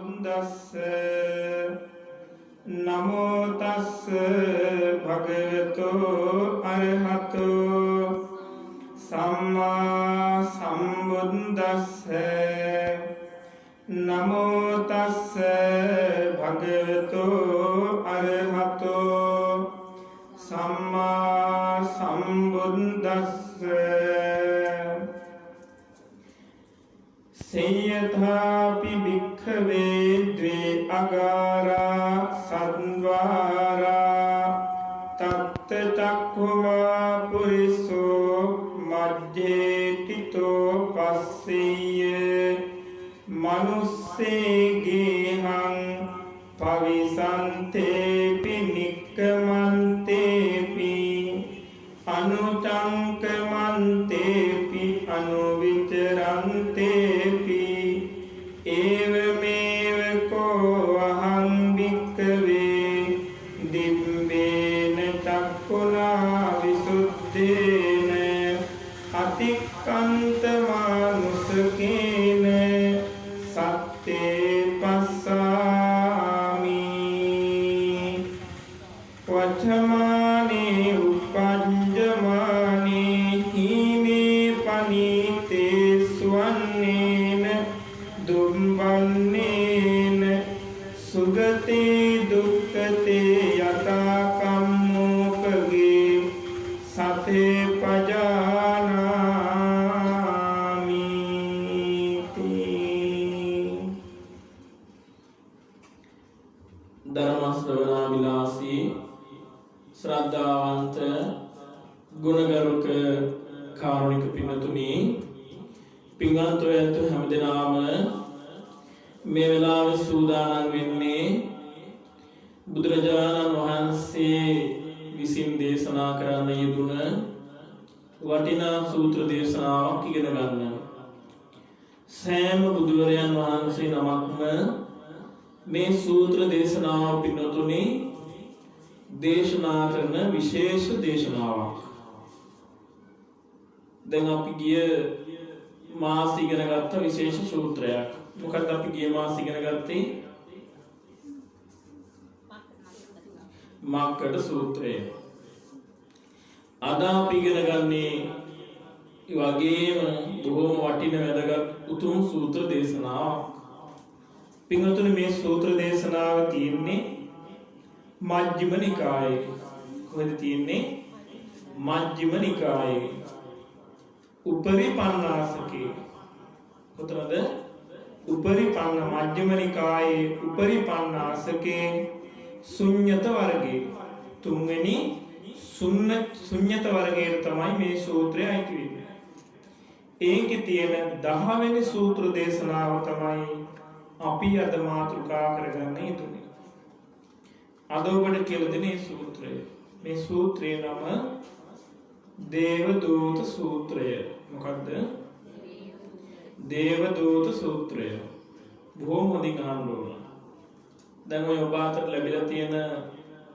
බුද්දස්ස නමෝ තස්ස භගවතු අරහතු සම්මා සම්බුද්දස්ස නමෝ තස්ස භගවතු අරහතු සම්මා සම්බුද්දස්ස සේයථාපි භික්ඛවේ ද්වේ අගාරා සද්වාරා තත්ත චක්ඛුවා පුරිසෝ මජ්ජේතිතෝ පස්සෙය්‍ය මනුස්සේගේහං පවිසන්තේපි නික්කමන්තේපි අනුචංකමන්තේපි අනුවිචරන්තේපි ඒවමේව කෝ අහං භික්ඛවේ දිබ්බේන චක්ඛුනා විසුද්ධේන අතික්ඛන්ත මානුසකේන සත්තේ පස්සාමි වචමානේ උපඤ්ජමානේ හීනේ පනීතේ ස්වන්නේන දුම්බන්නේන සුගතේ දුක්ඛතේ යතා කම්මෝපගේ සතේ පජානාමි ධර්ම ශ්‍රවණා විලාසී ශ්‍රද්ධාවන්ත ගුණගරුක කාරුණික පින්තුනි පින්වන්තෝ ඇතු හැමදෙනාම මේ වෙලාවේ සූදානම් වෙන්නේ බුදුරජාණන් වහන්සේ විසින් දේශනා කරන්න යෙදුන වටිනා සූත්‍ර දේශනාවක් ඉගෙන ගන්න. සෑම බුදුවරයන් වහන්සේ නමක්ම මේ සූත්‍ර දේශනාව පින්වතුනි දේශනා කරන විශේෂ දේශනාවක්. දැන් අපි ගිය මාස ඉගෙන ගත්ත විශේෂ සූත්‍රයක්. මොකක්ද අපි ගිය මාස ඉගෙන ගත්තේ? මක්කඩ සූත්‍රය. අද අපි ඉගෙන ගන්නේ ඒ වගේම බොහොම වටින වැදගත් උතුම් සූත්‍ර දේශනාවක්. පින්වතුනි මේ සූත්‍ර දේශනාව තියෙන්නේ මජ්ක්‍ධිම නිකායේ. කොහෙද තියෙන්නේ? මජ්ක්‍ධිම නිකායේ උපරිපන්නාසකේ. කොතනද? උපරිපන්න මජ්ක්‍ධිම නිකායේ උපරිපන්නාසකේ ශුන්්‍යත වර්ගයේ තුන්වෙනි ශුන්්‍යත වර්ගයේ තමයි මේ සූත්‍රය අයිති වෙන්නේ. ඒකේ තියෙන 10 වෙනි සූත්‍ර දේශනාව තමයි අපි අද මාතෘකා කරගන්න යුතුනේ. අද ඔබට කියලා දෙන මේ සූත්‍රය. මේ සූත්‍රයේ නම දේවදූත සූත්‍රය. මොකක්ද? දේවදූත සූත්‍රය. බොහොම හොඳින් අහන්න ඕන. දැන් ඔය ඔබ අතට ලැබිලා තියෙන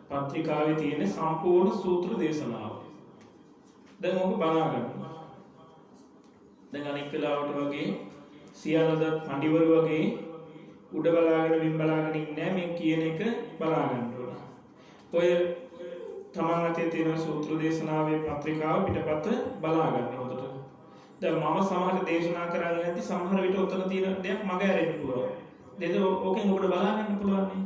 පත්‍රිකාවේ තියෙන සම්පූර්ණ සූත්‍ර දේශනාව. දැන් ඔබ බලා ගන්න. දැන් අනික් වෙලාවට වගේ සියල්ලද පඬිවරු වගේ උඩ බලාගෙන බිම් බලාගෙන ඉන්නේ මේ කියන එක බලා ගන්න ඕන. ඔය තමන් අතේ තියෙන සූත්‍ර දේශනාවේ පත්‍රිකාව පිටපත බලා ගන්න හොඳට. දැන් මම සමහර දේශනා කරන්නේ නැති සමහර විට උතන තියෙන දෙයක් මග ඇරෙන්න පුළුවන්. දෙද ඕකෙන් ඔබට බලා ගන්න පුළුවන් නේ.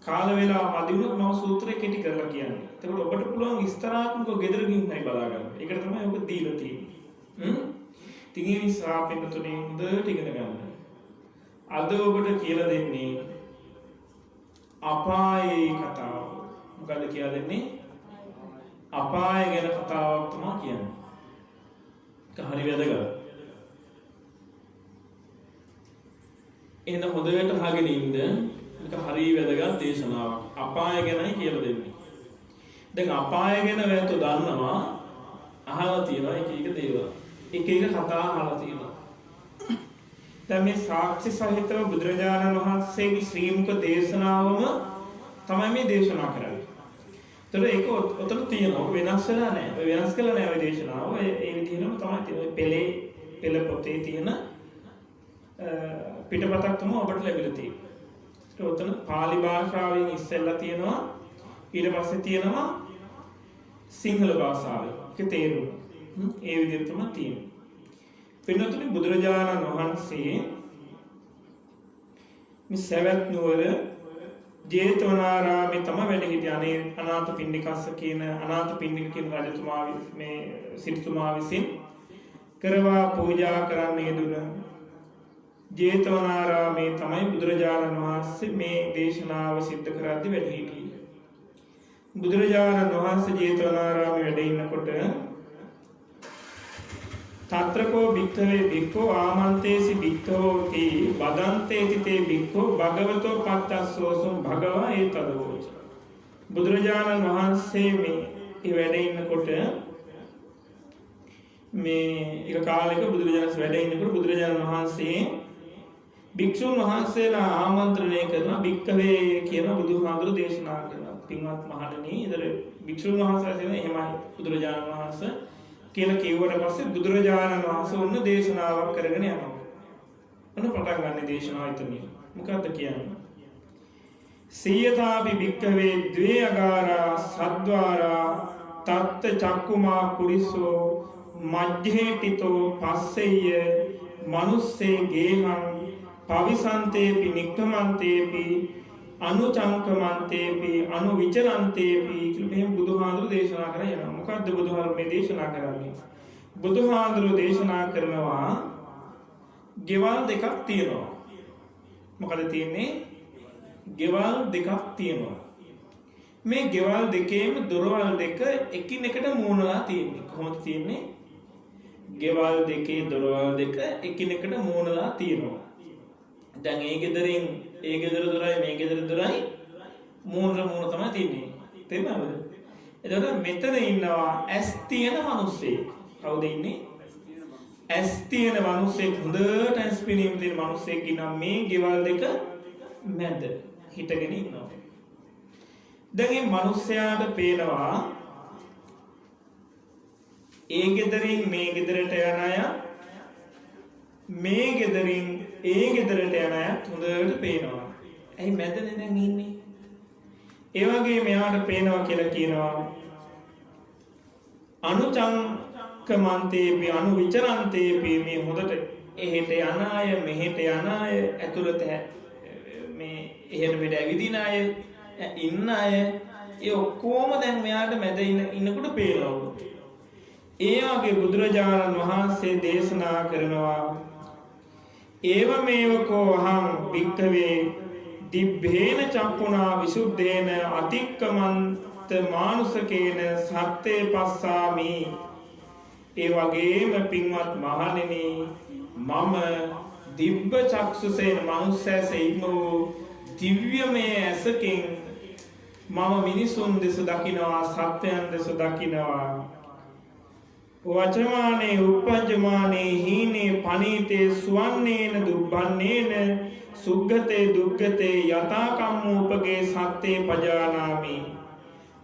කාල වේලාව මදි වුණොත් මම සූත්‍රය කෙටි කරලා කියන්නේ. එතකොට ඔබට පුළුවන් විස්තරාත්මකව ගෙදර ගිහින් හරි බලා ගන්න. ඒකට තමයි ඔබ දීලා තියෙන්නේ. ඉතින් ඒ නිසා පිටුතුනේ හොඳට ඉගෙන ගන්න. අද ඔබට කියලා දෙන්නේ අපායේ කතාව. මොකද කියලා දෙන්නේ? අපාය ගැන කතාවක් තමයි කියන්නේ. ඒක හරි වැදගත්. එහෙනම් හොඳට අහගෙන ඉන්න. මේක හරි වැදගත් දේශනාවක්. අපාය ගැනයි කියලා දෙන්නේ. දැන් අපාය ගැන ඔයත් දන්නවා. අහලා තියෙනවා එක එක දේවල්. එක එක කතා අහලා තියෙනවා. දැන් මේ සාක්ෂි සහිතව බුදුරජාණන් වහන්සේගේ ශ්‍රී මුඛ දේශනාවම තමයි මේ දේශනා කරන්නේ. ඒතර ඒක ඔතන තියෙනවා. වෙනස් වෙලා නැහැ. වෙනස් කළා නැහැ ওই දේශනාව. ඒ විදිහටම තමයි තියෙන්නේ. පෙළ පොතේ තියෙන පිටපතක් තමයි ඔබට ලැබිලා තියෙන්නේ. ඔතන පාලි භාෂාවෙන් ඉස්සෙල්ලා තියෙනවා ඊට පස්සේ තියෙනවා සිංහල භාෂාවේ. ඒක තේරුම. ඒ විදිහට තමයි තියෙන්නේ. පින්නතුනි බුදුරජාණන් වහන්සේ මේ සවැත් නුවර ජේතවනාරාමේ තමයි වැඩ හිටියේ. අනේ අනාථපිණ්ඩිකස්ස කියන අනාථපිණ්ඩික කියන රජතුමා මේ සිටුතුමා විසින් කරවා පූජා කරන්නේ දුන ජේතවනාරාමේ තමයි බුදුරජාණන් වහන්සේ මේ දේශනාව සිද්ධ කරද්දී වැඩ හිටියේ. බුදුරජාණන් වහන්සේ ජේතවනාරාමේ වැඩ ඉන්නකොට තත්‍රකෝ භික්ඛවේ භික්ඛෝ ආමන්තේසි භික්ඛෝති බදන්තේති තේ භික්ඛෝ භගවතෝ පත්තස්සෝසුම් භගවා ඒතදෝච. බුදුරජාණන් වහන්සේ මේ වැඩ ඉන්නකොට මේ එක කාලයක බුදුරජාණන් වැඩ ඉන්නකොට බුදුරජාණන් වහන්සේ භික්ෂුන් වහන්සේලා ආමන්ත්‍රණය කරන භික්ඛවේ කියන බුදුහාමුදුරු දේශනා කරනවා. පින්වත් මහණෙනි, ඉතල භික්ෂුන් වහන්සේලා කියන එහෙමයි බුදුරජාණන් වහන්සේ කියලා කිව්වට පස්සේ බුදුරජාණන් වහන්සේ ඔන්න දේශනාවක් කරගෙන යනවා. ඔන්න පටන් ගන්න දේශනාව එතනින්. මොකද්ද කියන්නේ? සීයතාපි භික්ඛවේ ද්වේ අගාරා සද්්වාරා තත්ත චක්කුමා පුරිසෝ මජ්ජේටිතෝ පස්සෙය්‍ය මනුස්සේ ගේහං පවිසන්තේපි නික්කමන්තේපි අනුචංකමන්තේපි අනුවිචරන්තේපි කියලා මෙහෙම බුදුහාඳුරු දේශනා කරලා යනවා. මොකද්ද බුදුහාඳුරු මේ දේශනා කරන්නේ? බුදුහාඳුරු දේශනා කරනවා ගෙවල් දෙකක් තියෙනවා. මොකද තියෙන්නේ? ගෙවල් දෙකක් තියෙනවා. මේ ගෙවල් දෙකේම දොරවල් දෙක එකිනෙකට මූණලා තියෙන්නේ. කොහොමද තියෙන්නේ? ගෙවල් දෙකේ දොරවල් දෙක එකිනෙකට මූණලා තියෙනවා. දැන් ඒ ගෙදරින් ඒ ගෙදර දොරයි මේ ගෙදර දොරයි මූණ තමයි තියෙන්නේ. තේරුණාද? එතකොට මෙතන ඉන්නවා ඇස් තියෙන මිනිස්සෙක්. කවුද ඉන්නේ? ඇස් තියෙන මිනිස්සෙක්, හොඳට ඇස් පෙනීම තියෙන මිනිස්සෙක් ඉන්නවා මේ ගෙවල් දෙක මැද හිටගෙන ඉන්නවා. දැන් මේ මිනිස්යාට පේනවා ඒ ගෙදරින් මේ ගෙදරට යන අය, මේ ගෙදරින් ඒ ගෙදරට යන අය හොඳට පේනවා. ඇයි මැදනේ දැන් ඉන්නේ? ඒ වගේ මෙයාට පේනවා කියලා කියනවා අනුචංකමන්තේපි අනුවිචරන්තේපි මේ හොඳට එහෙට යන අය මෙහෙට යන අය ඇතුළත මේ එහෙට මෙහෙට ඇවිදින අය ඉන්න අය ඒ ඔක්කොම දැන් මෙයාට මැද ඉන්නකොට පේනවා. ඒ වගේ බුදුරජාණන් වහන්සේ දේශනා කරනවා ඒවමේව කෝ අහං භික්ඛවේ දිබ්බේන චක්ඛුනා විසුද්ධේන අතික්කමන්ත මානුසකේන සත්තේ පස්සාමි. ඒ වගේම පින්වත් මහණෙනි, මම දිබ්බ චක්සුසේන මනුස්සයසෙයිම වූ දිව්‍යමය ඇසකින් මම මිනිසුන් දෙස දකිනවා, සත්‍යයන් දෙස දකිනවා. වචමානේ උපජ්ජමානේ හීනේ පනීතේ සුවන්නේන දුබ්බන්නේන සුග්ගතේ දුග්ගතේ යතා කම්මූපගේ සත්තේ පජානාමි.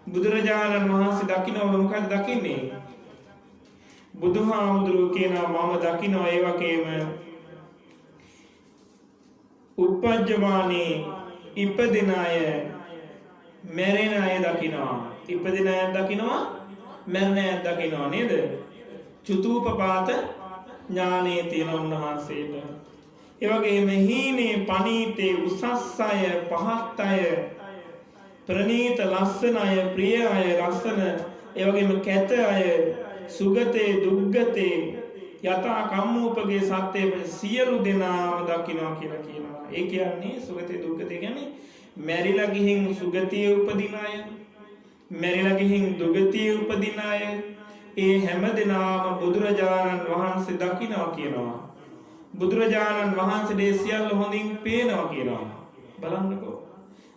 බුදුරජාණන් වහන්සේ දකින්නව මොකක්ද දකින්නේ? බුදුහාමුදුරුවෝ කියනවා මම දකිනවා ඒ වගේම උපජ්ජමානේ ඉපදින අය මැරෙන අය දකිනවා. ඉපදින අය දකිනවා, මැරෙන අය දකිනවා නේද? චුතූපපාත ඥානයේ තියෙන උන්වහන්සේට. ඒ වගේම හීනේ පනීතේ උසස් අය, පහත් අය, ප්‍රනීත ලස්සන අය, ප්‍රිය අය, ලස්සන, ඒ වගේම කැත අය, සුගතේ දුග්ගතේ යතා කම්මූපගේ සත්‍යය සියලු දෙනාම දකිනවා කියලා කියනවා. ඒ කියන්නේ සුගතේ දුග්ගතේ කියන්නේ මැරිලා ගිහින් සුගතියේ උපදින අය, මැරිලා ගිහින් දුගතියේ උපදින අය, ඒ හැම දෙනාම බුදුරජාණන් වහන්සේ දකිනවා කියනවා. බුදුරජාණන් වහන්සේගේ සියල්ල හොඳින් පේනවා කියනවා. බලන්නකෝ.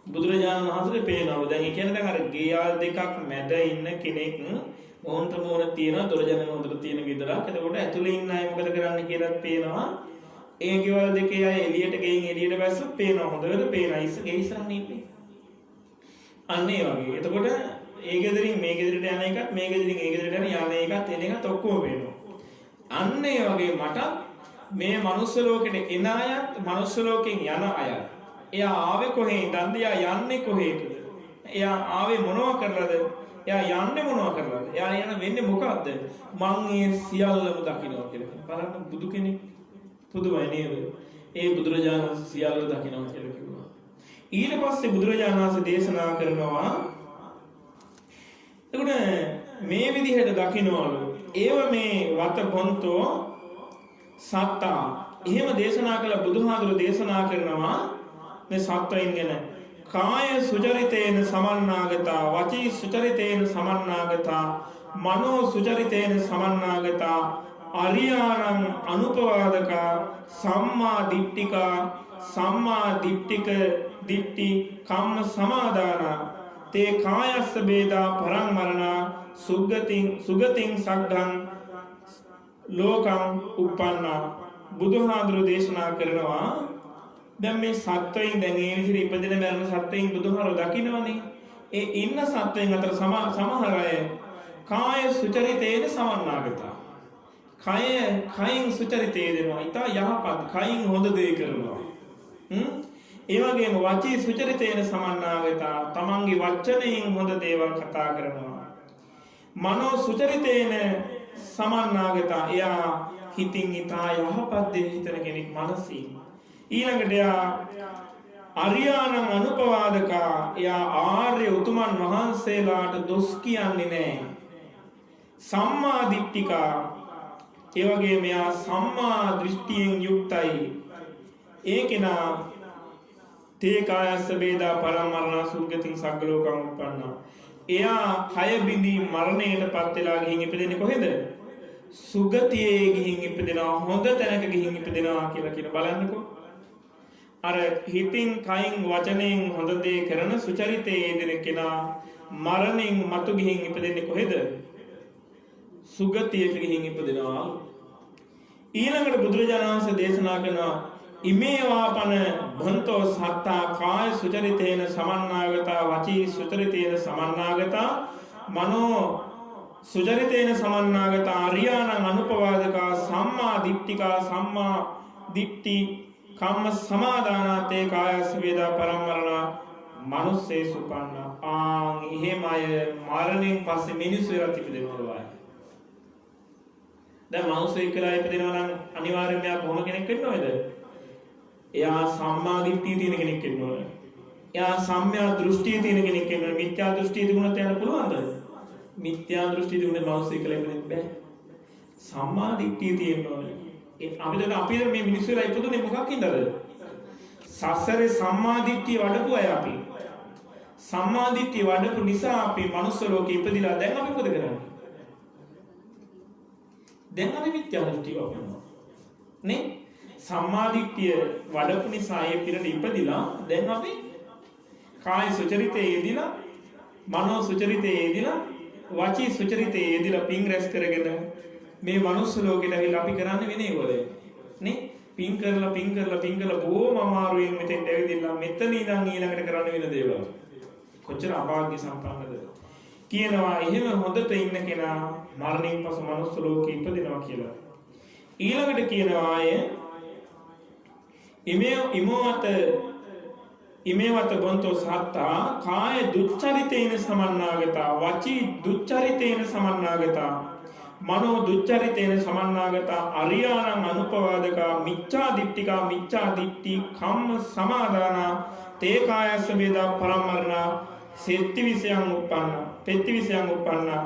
බුදුරජාණන් වහන්සේට පේනවා. දැන් ඒ කියන්නේ දැන් අර ගෙයල් දෙකක් මැද ඉන්න කෙනෙක් මොහොන්ට මොහොන තියෙන දොරජන හොඳට තියෙන ගෙදරක්. එතකොට ඇතුලේ ඉන්න අය මොකද කරන්නේ කියලාත් පේනවා. ඒ ගෙවල් දෙකේ අය එළියට ගෙයින් එළියට බැස්සොත් පේනවා. හොඳට පේනවා. ගේ ඉස්සරහින් ඉන්නේ. අන්න ඒ වගේ. එතකොට ඒ ගෙදරින් මේ ගෙදරට යන එකත් මේ ගෙදරින් ඒ ගෙදරට යන එකත් එන එකත් ඔක්කොම පේනවා. අන්න ඒ වගේ මට මේ මනුස්ස ලෝකෙට එන අයත් මනුස්ස ලෝකෙන් යන අයත් එයා ආවේ කොහේ ඉඳන්ද? එයා යන්නේ කොහේටද? එයා ආවේ මොනවා කරලාද? එයා යන්නේ මොනවා කරලාද? එයා යන වෙන්නේ මොකද්ද? මං ඒ සියල්ලම දකිනවා කියලා. බලන්න බුදු කෙනෙක් පුදුමයි නේද? ඒ බුදුරජාණන් වහන්සේ සියල්ල දකිනවා කියලා කිව්වා. ඊට පස්සේ බුදුරජාණන් වහන්සේ දේශනා කරනවා එතකොට මේ විදිහට දකින්නවලු ඒව මේ වත බොන්තෝ සත්තා. එහෙම දේශනා කළ බුදුහාඳුර දේශනා කරනවා මේ සත්වයින් ගැන. කාය සුචරිතේන සමන්නාගතා, වචී සුචරිතේන සමන්නාගතා, මනෝ සුචරිතේන සමන්නාගතා, අරියාණං අනුපවාදකා, සම්මා දිට්ඨිකා, සම්මා දිට්ඨික දිට්ඨි කම්ම සමාදානා, තේ කායස්ස බේදා පරං මරණා, සුගතින් සග්ගං ලෝකං උප්පන්නා. බුදුහාඳුර දේශනා කරනවා දැන් මේ සත්වයින් දැන් ඒ විදිහට ඉපදෙන මරණ සත්වයින් බුදුහාරෝ දකින්නවනේ. ඒ ඉන්න සත්වයින් අතර සමහර අය කාය සුචරිතේන සමන්නාගතා. කයින් සුචරිතේ දෙනවා. ඊට යහපත් කයින් හොඳ දේ කරනවා. ඒ වගේම වචී සුචරිතේන සමන්නාගතා. තමන්ගේ වචනයෙන් හොඳ දේවල් කතා කරනවා. මනෝ සුචරිතේන සමන්නාගතා. එයා හිතින් ඊට යහපත් දේ හිතන කෙනෙක් මනසින්. ඊළඟට එයා අරියාණං අනුපවාදකා. එයා ආර්ය උතුමන් වහන්සේලාට දොස් කියන්නේ නැහැ. සම්මා දිට්ඨිකා. ඒ වගේම එයා සම්මා දෘෂ්ටියෙන් යුක්තයි. ඒකේනා තේ කායස්ස බේදා පරමරණ සුගතින් සග්ගලෝකං උප්පන්නා. එයා කය බිඳී මරණයටපත් වෙලා ගිහින් ඉපදෙන්නේ කොහෙද? සුගතියේ ගිහින් ඉපදෙනවා. හොඳ තැනක ගිහින් ඉපදෙනවා කියලා කියන බලන්නකෝ. අර හිතින් කයින් වචනයෙන් හොඳ දේ කරන සුචරිතයේ යෙදෙන කෙනා මරණයෙන් මතු ගිහින් ඉපදෙන්නේ කොහෙද? සුගතියක ගිහින් ඉපදෙනවා. ඊළඟට බුදුරජාණන් වහන්සේ දේශනා කරනවා ඉමේ වාපන භන්තෝ සත්තා කාය සුචරිතේන සමන්නාගතා, වචී සුචරිතේන සමන්නාගතා, මනෝ සුචරිතේන සමන්නාගතා, අරියාණං අනුපවාදකා, සම්මා දිට්ඨිකා, සම්මා දිට්ඨි කම්ම සමාදානාතේ කායස්ස වේදා පරමරණ මනුස්සේ සුපන්න. එහෙමයි මරණයෙන් පස්සේ මිනිස්සු ඉවත් ඉපදෙනවා. දැන් මනුස්සයෙක් කියලා ඉපදෙනවා නම් අනිවාර්යයෙන්ම එයා කොහොම කෙනෙක් වෙන්න ඕනේද? එයා සම්මා දිට්ඨිය තියෙන කෙනෙක් වෙන්න ඕනේ. එයා සම්‍යා දෘෂ්ටිය තියෙන කෙනෙක් වෙන්න ඕනේ. මිත්‍යා දෘෂ්ටිය තිබුණත් යන්න පුළුවන්ද? මිත්‍යා දෘෂ්ටිය තිබුණේ මනුස්සයෙක් කියලා ඉපදෙන්න බෑ. සම්මා දිට්ඨිය තියෙන්න ඕනේ. අපි මේ මිනිස්සුලා ඉපදුනේ මොකක්ින්දද? සසරේ සම්මා දිට්ඨිය වඩපු අය අපි. සම්මා දිට්ඨිය වඩපු නිසා අපි මනුස්ස ලෝකේ ඉපදිලා දැන් අපි මොකද කරන්නේ? දැන් අපි මිත්‍යා දෘෂ්ටිය වඩනවා. නේ? සම්මා දිට්ඨිය වඩපු නිසා ඒ පිරට ඉපදිලා දැන් අපි කාය සුචරිතයේ යෙදිලා, මනෝ සුචරිතයේ යෙදිලා, වචී සුචරිතයේ යෙදිලා පින් රැස් කරගෙන මේ මනුස්ස ලෝකෙට ඇවිල්ලා අපි කරන්නේ වෙන ඒවල නේ. පින් කරලා බොහොම අමාරුවෙන් මෙතෙන්ට ඇවිදilla මෙතන ඉඳන් ඊළඟට කරන්න වෙන දේවල් කොච්චර අභාග්‍ය සම්පන්නද කියනවා. එහෙම හොඳට ඉන්න කෙනා මරණයෙන් පසු මනුස්ස ලෝකෙ ඉපදිනවා කියලා. ඊළඟට කියනවා අය ඉමේවත බොන්තෝ සත්තා කාය දුච්චරිතේන සමන්නාගතා, වචී දුච්චරිතේන සමන්නාගතා, මනෝ දුච්චරිතේන සමන්නාගතා, අරියාණං අනුපවාදකා, මිච්ඡා දිට්ඨිකා, මිච්ඡා දිට්ඨි කම්ම සමාදානා, තේ කායස්ස වේදා පරමරණ සෙත්තිවිසයන් උප්පන්නා.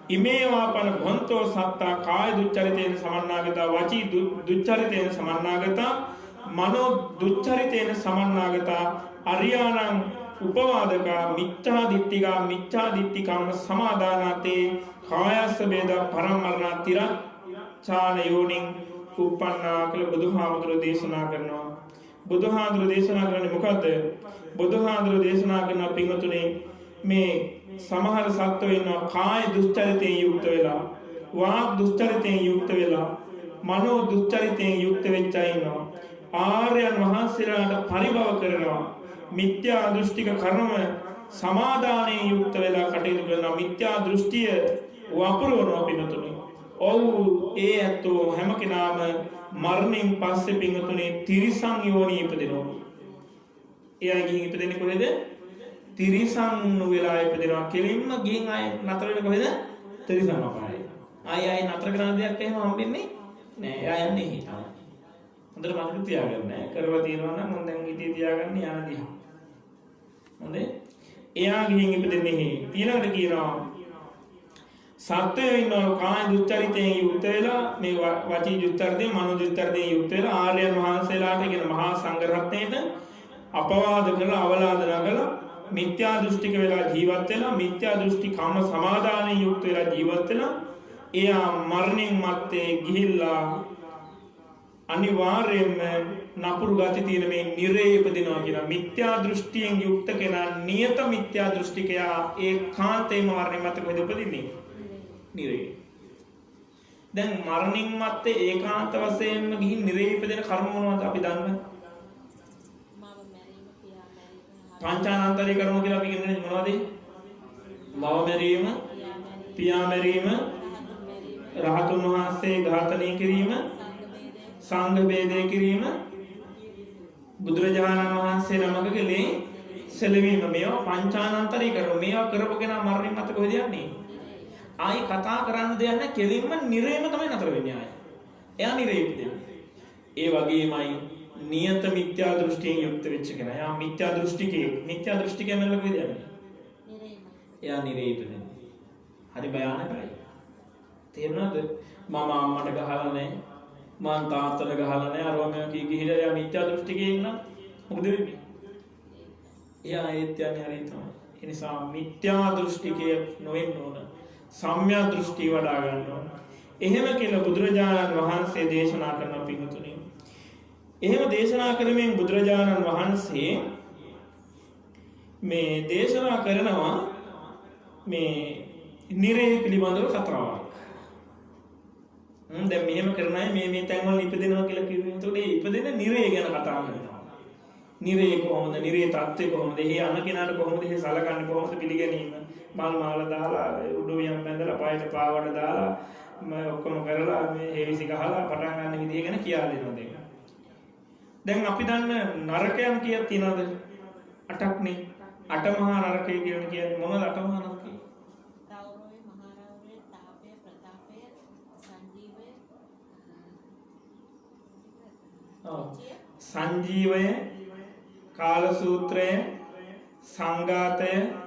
ඉමේ වාපන භන්තෝ සත්තා කාය දුච්චරිතේන සමන්නාගතා, වචී දුච්චරිතේන සමන්නාගතා, මනෝ දුච්චරිතේන සමන්නාගතා, අරියාණං උපවාදකා, මිච්ඡා දිට්ඨිකා, මිච්ඡා දිට්ඨි කම්ම සමාදානාතේ කායස්ස වේදා පරමරණ තිරච්ඡාන යෝනින් උප්පන්නා කියලා බුදුහාමුදුරුවෝ දේශනා කරනවා. බුදුහාමුදුරුවෝ දේශනා කරන්නේ මොකද්ද? බුදුහාමුදුරුවෝ දේශනා කරන පින්වතුනේ මේ සමහර සත්වෝ ඉන්නවා කාය දුස්චරිතයෙන් යුක්ත වෙලා, වාග් දුස්චරිතයෙන් යුක්ත වෙලා, මනෝ දුස්චරිතයෙන් යුක්ත වෙච්ච අය ඉන්නවා. ආර්යයන් වහන්සේලාට පරිභව කරනවා. මිත්‍යා දෘෂ්ටික කර්ම සමාදානයෙන් යුක්ත වෙලා කටයුතු කරනවා. මිත්‍යා දෘෂ්ටිය වපුරවනවා පින්වතුනි. ඔව් ඒ ඇත්තෝ හැම කෙනාම මරණයෙන් පස්සේ පින්වතුනි තිරිසන් යෝනි ඉපදිනවා. එයා ගිහින් ඉපදෙන්නේ කොහෙද? තිරිසන් වෙලා ඉපදෙනවා. කෙලින්ම ගිහින් ආයෙ නතර වෙන්නේ කොහෙද? තිරිසන් අපායේ. ආයෙ නතර කරන දෙයක් එහෙම හම්බෙන්නේ නෑ. එයා යන්නේ හිතා. හොඳට මතක තියාගන්න. කරලා තියෙනවා නම් මම දැන් හිතේ තියාගන්න යන දිහා. හොඳේ. එයා ගිහින් ඉපදෙන්නේ ඊළඟට කියනවා සත්‍යය ඉන්නවලු කාය දුස්චරිතයෙන් යුක්ත වෙලා මේ වචී දුස්චරිතයෙන් මනෝ දුස්චරිතයෙන් යුක්ත වෙලා ආර්යයන් වහන්සේලාට කියන මහා සංඝ රත්නයේට අපවාද කරලා අවලාද නගලා මිත්‍යා දෘෂ්ටික වෙලා ජීවත් වෙලා මිත්‍යා දෘෂ්ටි කම්ම සමාදානයෙන් යුක්ත වෙලා ජීවත් වෙලා එයා මරණින් මත්තේ ගිහිල්ලා අනිවාර්යයෙන්ම නපුරු ගති තියෙන මේ නිරේ ඉපදිනවා කියන මිත්‍යා දෘෂ්ටියෙන් යුක්ත කෙනා නියත මිත්‍යා දෘෂ්ටිකයා ඒකාන්තයෙන්ම මරණින් මත්තේ කොහෙද උපදින්නේ? නිරේ. දැන් මරණින් මත්තේ ඒකාන්ත වශයෙන්ම ගිහින් නිරේ ඉපදෙන කර්ම මොනවද අපි දන්නේ? පංචානන්තරී කර්ම කියලා අපි කියන්නේ මොනවද? මව මැරීම, පියා මැරීම, රහතුන් වහන්සේ ඝාතනය කිරීම, සංඝ ભેදය කිරීම, බුදුරජාණන් වහන්සේ නමකගේ ලේ සෙලවීම මේවා පංචානන්තරී කර්ම. මේවා කරපු කෙනා මරණින් මත්තේ කොහෙද යන්නේ? ආයි කතා කරන්න දෙයක් නැහැ. කෙලින්ම නිරේම තමයි නතර වෙන්නේ ආයි. එයා නිරේ ඉපදෙන්නේ. ඒ වගේමයි නියත මිත්‍යා දෘෂ්ටියෙන් යුක්ත වෙච්ච කෙනා. එයා මිත්‍යා දෘෂ්ටිකේ. මිත්‍යා දෘෂ්ටිකයන් වල කොහෙද යන්නේ? නිරේම. එයා නිරේ ඉපදෙන්නේ. හරි භයානකයි. තේරුණාද? මම අම්මට ගහලා නැහැ. මං තාත්තට ගහලා නැහැ. අරවා මේ කී ගිහිලා එයා මිත්‍යා දෘෂ්ටිකේ ඉන්න. මොකද වෙන්නේ? එයා ඒත් යන්නේ හරි තමයි. ඒ නිසා මිත්‍යා දෘෂ්ටිකේ නොවෙන්න ඕන. සම්‍යක් දෘෂ්ටි වඩා ගන්න ඕන. එහෙම කියලා බුදුරජාණන් වහන්සේ දේශනා කරන පිටුතුනේ. එහෙම දේශනා කරමින් බුදුරජාණන් වහන්සේ මේ දේශනා කරනවා මේ නිරේ පිළිබඳව කතාවක්. දැන් මෙහෙම කරන අය මේ තැන්වල ඉපදෙනවා කියලා කිව්වේ. එතකොට ඒ ඉපදෙන නිරේ ගැන කතා කරනවා. නිරේ කොහොමද? නිරේ තත්ත්වය කොහොමද? එහි අන කෙනාට කොහොමද එහි සලකන්නේ? කොහොමද පිළිගැනීම? මල් මාල දාලා උඩුවියන් බැඳලා පායට පාවඩ දාලා ඔක්කොම කරලා මේ හේවිසි ගහලා පටන් ගන්න විදිය ගැන කියා දෙනවා දෙක. දැන් අපි දන්න නරකයන් කීයක් තියෙනවද? 8ක්නේ. 8 මහා නරකය කියන්නේ මොනවද 8 මහා නරකය? රෞරවය, මහා රෞරවය, තාපය, ප්‍රතාපය, සංජීවය. සංජීවය, කාල සූත්‍රය, සංඝාතය,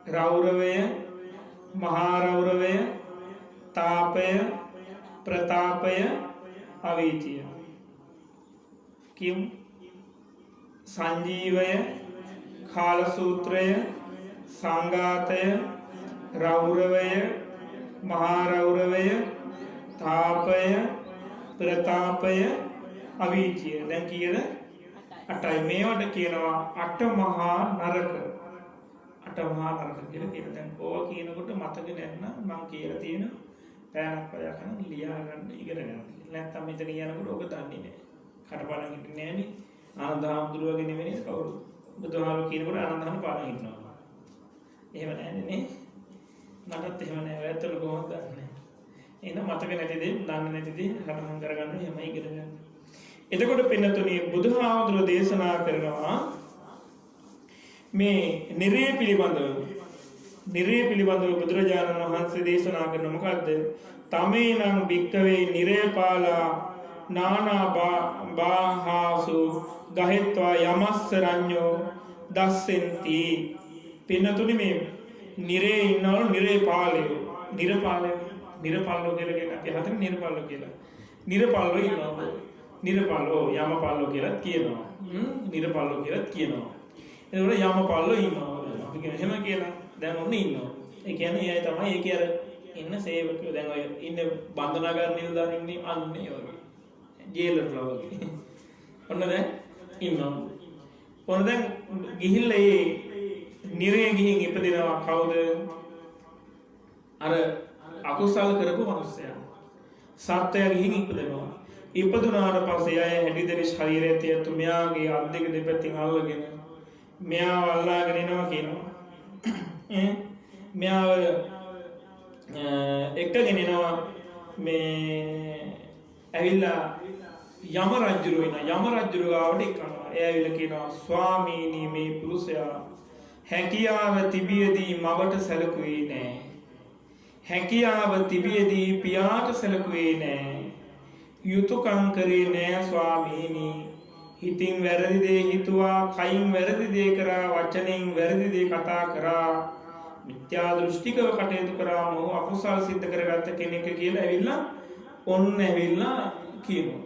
රෞරවය, මහා රෞරවය, තාපය, ප්‍රතාපය, අවීචිය. කියමු. සංජීවය, කාල සූත්‍රය, සංඝාතය, රෞරවය, මහා රෞරවය, තාපය, ප්‍රතාපය, අවීචිය. දැන් කීයද? 8යි. මේවට කියනවා 8 මහා නරක. 8 මහා නරක කියලා කියනවා. දැන් ඕවා කියනකොට මතක නැත්නම් මම කියලා තියෙන පෑනක් වගේ කරන් ලියා ගන්න ඉගෙන ගන්න. නැත්නම් මෙතන කියනකොට ඔබ දන්නේ නැහැ. කටපාඩම් හිටින්නේ නැහනේ. ආනන්ද හාමුදුරුවෝ නෙවෙයි කවුරු. බුදුහාමුදුරුවෝ කියනකොට ආනන්ද හාමුදුරුවෝ පාඩම් හිටනවා. එහෙම නැහැනේ නේ. මටත් එහෙම නැහැ. ඔයත් කොහොමද දන්නේ? එහෙනම් මතක නැති දේ, දන්නේ නැති දේ හරහන් කරගන්න එහෙමයි ඉගෙන ගන්න. එතකොට පින්නතුණි බුදුහාමුදුරුවෝ දේශනා කරනවා මේ නිරේ පිළිබඳව බුදුරජාණන් වහන්සේ දේශනා කරන මොකද්ද? තමේනම් භික්කවේ නිරේපාලා නානා බාහාසු ගහෙත්වා යමස්ස රඤ්ඤෝ දස්සෙන්ති. පින්නතුණි මේ නිරේ ඉන්නවලු නිරේපාලයෝ. නිරපල්ලෝ කියලා කියන අපි හතර නිරපල්ලෝ කියලා. නිරපල්ලෝ ඉන්නවා. නිරපල්ලෝ යමපල්ලෝ කියලා කියනවා. නිරපල්ලෝ කියලා කියනවා. එතකොට යමපල්ලෝ ඉන්නවා. අපි කියන එහෙම කියලා දැන් ඔන්න ඉන්නවා. ඒ කියන්නේ එයයි තමයි ඒකේ අර ඉන්න සේවකයෝ. දැන් ඔය ඉන්නේ බන්ධනාගාර නිලධාරීන් ඉන්නේ අන්නේ වගේ. ජේලර්ලා වගේ. ඔන්න දැන් ඉන්නවා. ඔන්න දැන් ගිහිල්ලා ඒ නිරේ ගිහින් ඉපදිනවා කවුද? අර අකුසල් කරපු මිනිස්සයා. සත්‍යය ගිහින් ඉපදෙනවා. ඉපදුනාට පස්සේ අය හැඩිදෙවි ශරීරයේ තියතු මෙයාගේ අත් දෙක දෙපැත්තෙන් අල්ලගෙන මෙයාව අල්ලාගෙන එනවා කියනවා. මෙයාව එක්කගෙන එනවා මේ ඇවිල්ලා යම රජුරෝ එන යම රජුරෝ ආවට එක්කනවා. එයාවිල කියනවා ස්වාමීනි මේ පුරුෂයා හැකියාව තිබියදී මවට සැලකුවේ නෑ. හැකියාව තිබියදී පියාට සැලකුවේ නෑ. යුතුයකම් කරේ නෑ ස්වාමීනි. හිතින් වැරදි දේ හිතුවා, කයින් වැරදි දේ කරා, වචනෙන් වැරදි දේ කතා කරා, මිත්‍යා දෘෂ්ටිකව කටයුතු කරා, මොහ අකුසල් සිද්ධ කරගත්ත කෙනෙක් කියලා ඇවිල්ලා ඔන්න ඇවිල්ලා කියනවා.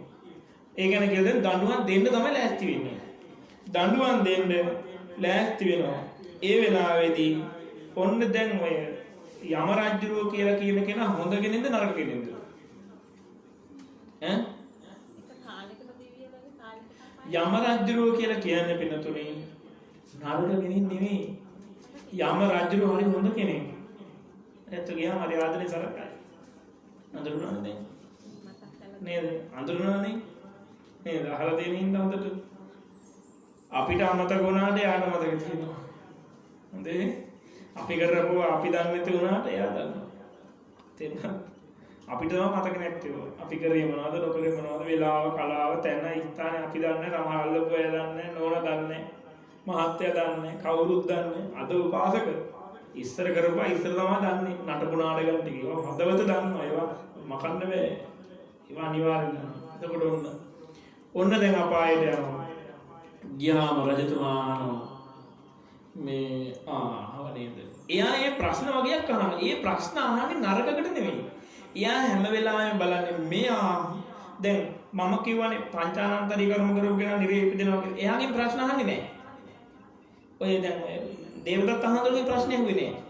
ඒ ගැන කියලා දඬුවම් දෙන්න තමයි ලෑස්ති වෙන්නේ. දඬුවම් දෙන්න ලෑස්ති වෙනවා. ඒ වෙලාවේදී ඔන්න දැන් ඔය යම රජුරෝ කියලා කියන කෙනා හොඳ කෙනෙක්ද නරක කෙනෙක්ද? ඈ? යම රජුරෝ කියලා කියන්නේ පින්නතුනේ නරක කෙනෙක් නෙමෙයි. යම රජුරෝ හරි හොඳ කෙනෙක්. ඒත් ගියාම හරි ආදරේ සලකයි. අඳුරනවද නේද? අඳුරනවනේ. නේද? අහලා දෙන හින්දා හොඳට අපිට අමතක වුණාට යාට මතක තියෙනවා. හොඳේ? අපි කරපුවා අපි දන්නේ නැති වුණාට එයා දන්නවා. තේරුණාද? අපිට තමයි මතක නැත්තේ. අපි කරේ මොනවද, නොකරේ මොනවද, වේලාව, කලාව, තැන, ස්ථානේ අපි දන්නේ, රමහල් අල්ලපු අය දන්නේ, නෝන දන්නේ, මහත්තයා දන්නේ, කවුරුත් දන්නේ. අද උපාසක ඉස්සර කරපුවා ඉස්සර තමයි දන්නේ. නටපු නාටකම් ටික ඒවා හදවත දන්නවා. ඒවා මකන්න බෑ. ඒවා අනිවාර්යෙන් දන්නවා. එතකොට ඔන්න දැන් අපායට යනවා. ගියාම රජතුමා මේ නේද? එයා මේ ප්‍රශ්න වගේක් අහනවා. ඒ ප්‍රශ්න අහන්නේ නරකකට නෙවෙයි. එයා හැම වෙලාවෙම බලන්නේ මෙයා දැන් මම කියවනේ පංචානන්තරී කර්ම කරපු කෙනා නිරේ ඉපදෙනවා කියලා. එයාගෙන් ප්‍රශ්න අහන්නේ නැහැ. ඔය දැන් දේවදත්ත අහනදගේ ප්‍රශ්න ඇහුවේ නැහැ.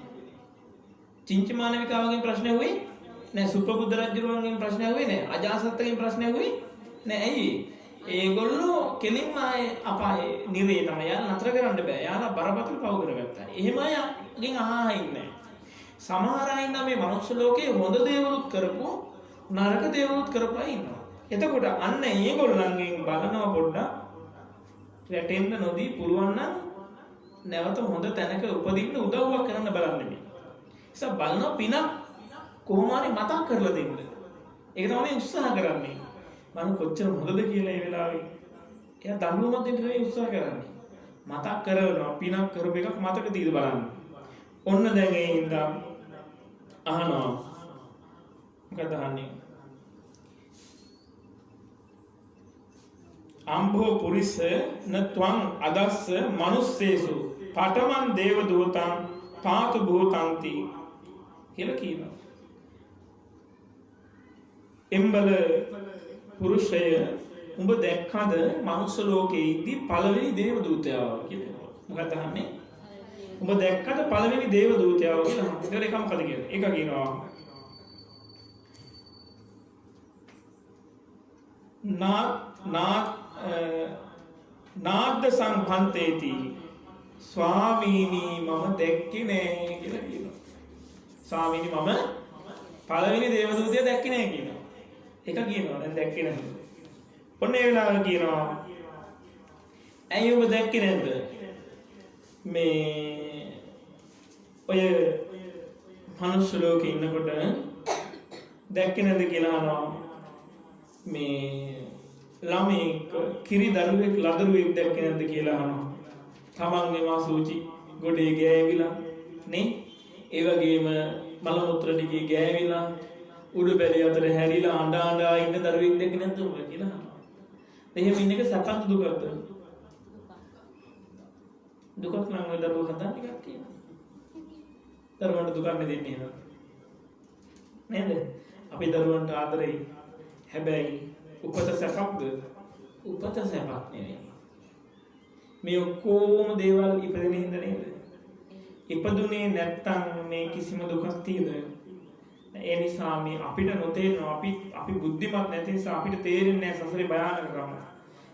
චින්චමානවිකාවගෙන් ප්‍රශ්න ඇහුවේ නැහැ. සුපබුද්ධ රජුගෙන් ප්‍රශ්න ඇහුවේ නැහැ. අජාසත්තගෙන් ප්‍රශ්න ඇහුවේ නැහැ. ඇයි? ඒගොල්ලෝ කෙලින්ම ආයේ අපායේ නිරේ තමයි යාලා නතර කරන්න බෑ. යාලා බරපතල පව කරගත්තා. එහෙම අයගෙන් අහා ඉන්නේ. සමහර අය ඉන්නා මේ මනුස්ස ලෝකේ හොඳ දේවලුත් කරපු නරක දේවලුත් කරපු අය ඉන්නවා. එතකොට අන්න ඒගොල්ලන්ගෙන් බලනවා පොඩ්ඩක් වැටෙන්න නොදී පුළුවන් නම් නැවත හොඳ තැනක උපදින්න උදව්වක් කරන්න බලන්න මේ. ඉතින් බලනවා පින කොහොම හරි මතක් කරලා දෙන්න. ඒක තමයි උත්සාහ කරන්නේ. මම කොච්චර හොඳද කියලා ඒ වෙලාවේ. එයා දඬුවමක් දෙන්න තමයි උත්සාහ කරන්නේ. මතක් කරනවා පිනක් කරපු එකක් මතක තියද බලන්න. ඔන්න දැන් ඒ හින්දා අහනවා. මොකද අහන්නේ? අම්භෝ පුරිස නත්වං අදස්ස මනුස්සේසු පඨමං දේව දූතං පාතු භූතන්ති කියලා කියනවා. එම්බල පුරුෂය උඹ දැක්කද මනුස්ස ලෝකයේ ඉදි පළවෙනි දේව දූතයා කියලා. මොකද අහන්නේ? උඹ දැක්කද පළවෙනි දේව දූතයා කියලා. ඒතර එක මොකද කියන්නේ? එක කියනවා නාද්ද සංභන්තේති ස්වාමීනි මම දැක්කේ නෑ කියලා කියනවා. ස්වාමීනි මම පළවෙනි දේව දූතයා දැක්කේ නෑ කියනවා. එක කියනවා දැන් දැක්කේ නැද්ද? ඔන්න ඒ වෙලාවට කියනවා ඇයි ඔබ දැක්කේ නැද්ද? මේ ඔය මනුස්ස ලෝකේ ඉන්නකොට දැක්කේ නැද්ද කියලා අහනවා. මේ ළමෙක් කිරි දරුවෙක් ලදරුවෙක් දැක්කේ නැද්ද කියලා අහනවා. තමන්ගේ මා සූචි ගොඩේ ගෑවිලා නේ? ඒ වගේම මල මුත්‍ර ටිකේ ගෑවිලා උඩු බැලි අතර හැරිලා අඬ අඬා ඉන්න දරුවෙක් දැක්කේ නැද්ද ඔබ කියලා අහනවා. එහෙම ඉන්න එක සැපද දුකද? දුකක් නම් ඔය දරුවෝ හදන්නේ කට්ටිය. දරුවන්ට දුකක් නෙදෙන්නේ නේද? නේද? අපි දරුවන්ට ආදරෙයි. හැබැයි උපත සැපක්ද? උපත සැපක් නෙවෙයි. මේ ඔක්කොම දේවල් ඉපදෙන හින්දා නේද? ඉපදුනේ නැත්තම් මේ කිසිම දුකක් තියෙද? ඒ නිසා මේ අපිට නොතේරෙනවා අපි බුද්ධිමත් නැති නිසා අපිට තේරෙන්නේ නැහැ සසරේ භයානකකම.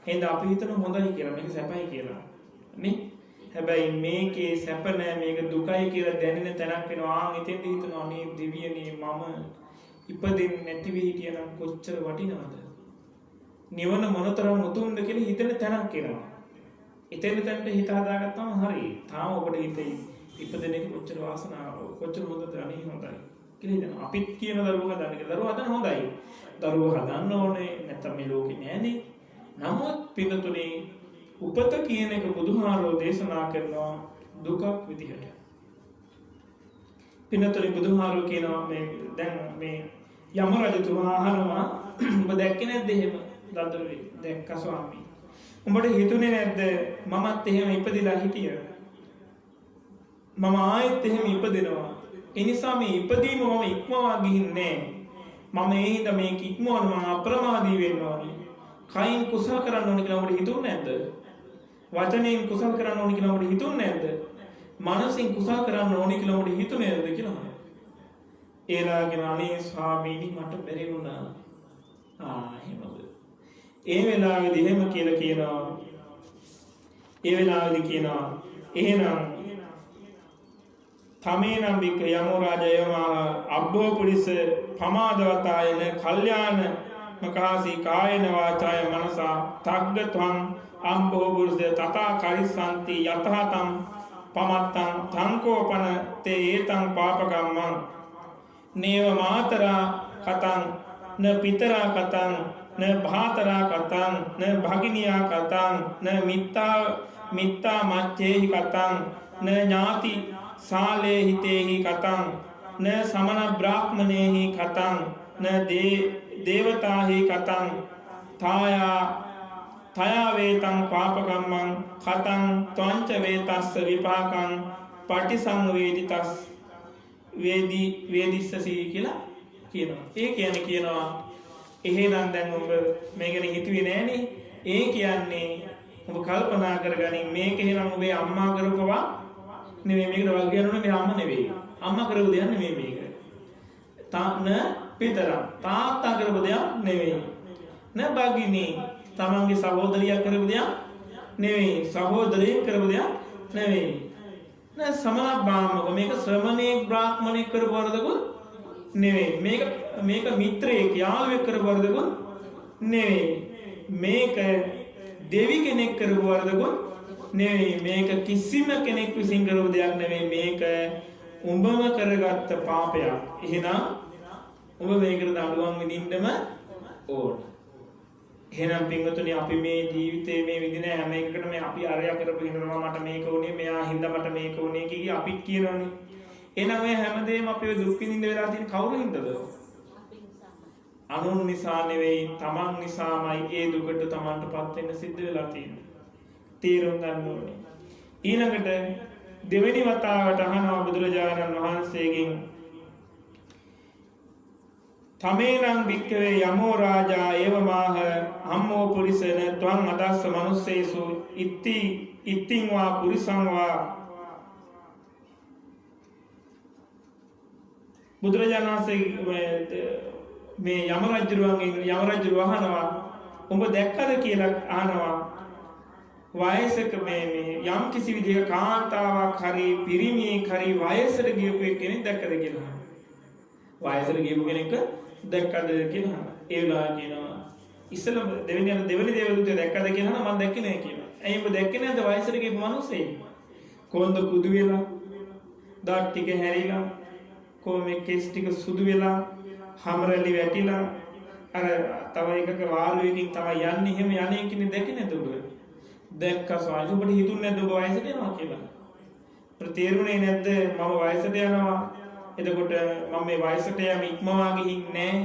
එහෙනම් අපි හිතන හොඳයි කියලා මේක සැපයි කියලා. නේ? හැබැයි මේකේ සැප නැහැ මේක දුකයි කියලා දැනෙන තැනක් වෙනවා. ආන් ඉතින්ද හිතනවා මේ දෙවියනේ මම ඉපදෙන්නේ නැති වෙයි කියනනම් කොච්චර වටිනවද? නිවන මොනතරම් උතුම්ද කියලා හිතෙන තැනක් එනවා. ඉතින් තැනට හිත හදාගත්තම හරි. තාම ඔබට හිතේ ඉපදෙන එක කොච්චර වාසනාව කොච්චර හොඳද අනේ හොඳයි. කියලා අපිත් කියන දරුවෝ හදන්න කියලා. දරුවෝ හදන හොඳයි. දරුවෝ හදන්න ඕනේ නැත්නම් මේ ලෝකේ නෑනේ. නමුත් පින්නතුනේ උපත කියන එක බුදුහාරෝ දේශනා කරනවා දුකක් විදිහට. පින්නතුනේ බුදුහාරෝ කියනවා මේ දැන් මේ යම රජතුමා අහනවා ඔබ දැක්කේ නැද්ද එහෙම දරුවේ? දැක්කා ස්වාමී. උඹට හිතුනේ නැද්ද මමත් එහෙම ඉපදිලා හිටියා? මම ආයෙත් එහෙම ඉපදෙනවා. ඒ නිසා මේ ඉපදීම මම ඉක්මවා ගිහින්නේ නෑ. මම ඒ හින්දා මේක ඉක්මවන්න මම අප්‍රමාදී වෙන්න ඕනේ. කයින් කුසල කරන්න ඕනේ කියලා උඹට හිතුන්නේ නැද්ද? වචනයෙන් කුසල කරන්න ඕනේ කියලා උඹට හිතුන්නේ නැද්ද? මනසින් කුසල කරන්න ඕනේ කියලා උඹට හිතුනේ නැද්ද කියලා. ඒලාගෙන අනේ ස්වාමීනි මට බැරි වුණා. එහෙමද? ඒ වෙලාවේදී එහෙම කියලා කියනවා. ඒ වෙලාවේදී කියනවා එහෙනම් තමේනම් වික යමෝ රාජයමා අබ්බෝ පුරිස පමාදවතායන කල්යාණ මකාසී කායන වාචාය මනසා තග්ගත්වං අම්බෝ පුරිස තථා කරිසanti යතහතම් පමත්තං තංකෝපන තේ ඒතං පාපකම්මං නේව මාතරා කතං න පිතරා කතං න භාතරා කතං න භගිනියා කතං න මිත්තා මච්චේහි කතං න ඥාති साले हितेहि कतं न समन ब्राह्मणेहि कतं न देवताहि कतं तया वेतं पापकम्मं कतं त्वञ्च वेतस्य विपाकं पटिसंवेदितस् වේදිස්සසි කියලා කියනවා. ඒ කියන්නේ කියනවා එහෙනම් දැන් ඔබ මේක ගැන හිතුවේ නෑනේ. ඒ කියන්නේ ඔබ කල්පනා කරගනින් මේක එහෙනම් ඔබේ අම්මා කරපුවා නෙමෙයි මේකට වල් කියනෝනේ මේ අම්මා නෙවෙයි. අම්මා කරපු දෙයක් නෙමෙයි මේක. තාන පිටරම් තාත්තා කරපු දෙයක් නෙවෙයි. න බගිනී තමන්ගේ සහෝදරියක් කරපු දෙයක් නෙවෙයි. සහෝදරයෙක් කරපු දෙයක් නෙවෙයි. න සමන බ්‍රාහ්මක මේක ශ්‍රමණේ බ්‍රාහ්මණෙක් කරපු වරදකුත් නෙවෙයි. මේක මිත්‍රයෙක් යාළුවෙක් කරපු වරදකුත් නෙවෙයි. මේක දෙවි කෙනෙක් කරපු වරදකුත් නෙවෙයි. මේක කිසිම කෙනෙක් විසින් කරපු දෙයක් නෙවෙයි. මේක උඹම කරගත්ත පාපයක්. එහෙනම් ඔබ මේකට දඬුවම් විඳින්නම ඕන. එහෙනම් පින්වතුනි අපි මේ ජීවිතේ මේ විඳින හැම එකකටම අපි අරයා කරපු හින්දා මට මේක උනේ, මෙයා හින්දා මට මේක උනේ කිය අපි කියනවනේ. එහෙනම් මේ හැමදේම අපි දුක් විඳින්න වෙලා තියෙන කවුරු හින්දාද? අනුන් නිසා නෙවෙයි, තමන් නිසාමයි ඒ දුකට තමන්ටපත් වෙන්න සිද්ධ වෙලා තියෙන්නේ. තීරුම් ගන්න ඕනේ. ඊළඟට දෙවෙනි වතාවට අහනවා බුදුරජාණන් වහන්සේගෙන් තමේනම් වික්කවේ යමෝ රාජා ඒවමාහ අම්මෝ පුරිසන ත්වං අදස්ස මනුස්සේසු ඉත්තිං වා පුරිසං වා. බුදුරජාණන් වහන්සේ මේ යම රජුව අහනවා උඹ දැක්කද කියලා අහනවා. වයසක මේ යම් කිසි විදිහක කාන්තාවක් හරි පිරිමියෙක් හරි වයසට ගියපු කෙනෙක් දැක්කද කියලා. වයසට ගියපු කෙනෙක් දැක්කද කියලා. ඒ වෙලාව කියනවා ඉස්සෙල්ලා දෙවෙනි දේවදූතය දැක්කද කියලා මම දැක්කේ නෑ කියනවා. ඇයි ඔබ දැක්කේ නැද්ද වයසට ගියපු මිනිස්සෙක්? කොන්ද කුදු වෙලා, දත් ටික හැරිලා, කොමේ කෙස් ටික සුදු වෙලා, හැමරලි වැටිලා අර තව එකක වාරුවකින් තමයි යන්නේ. එහෙම යන්නේ කිනේ දැක්කේ නැද්ද ඔබ? දැක්කා ස්වාමීන් ඔබට හිතුන්නේ නැද්ද ඔබ වයසට යනවා කියලා? ඔබට තේරුනේ නැද්ද මම වයසට යනවා? එතකොට මම මේ වයසට යම ඉක්මවා ගිහින් නෑ.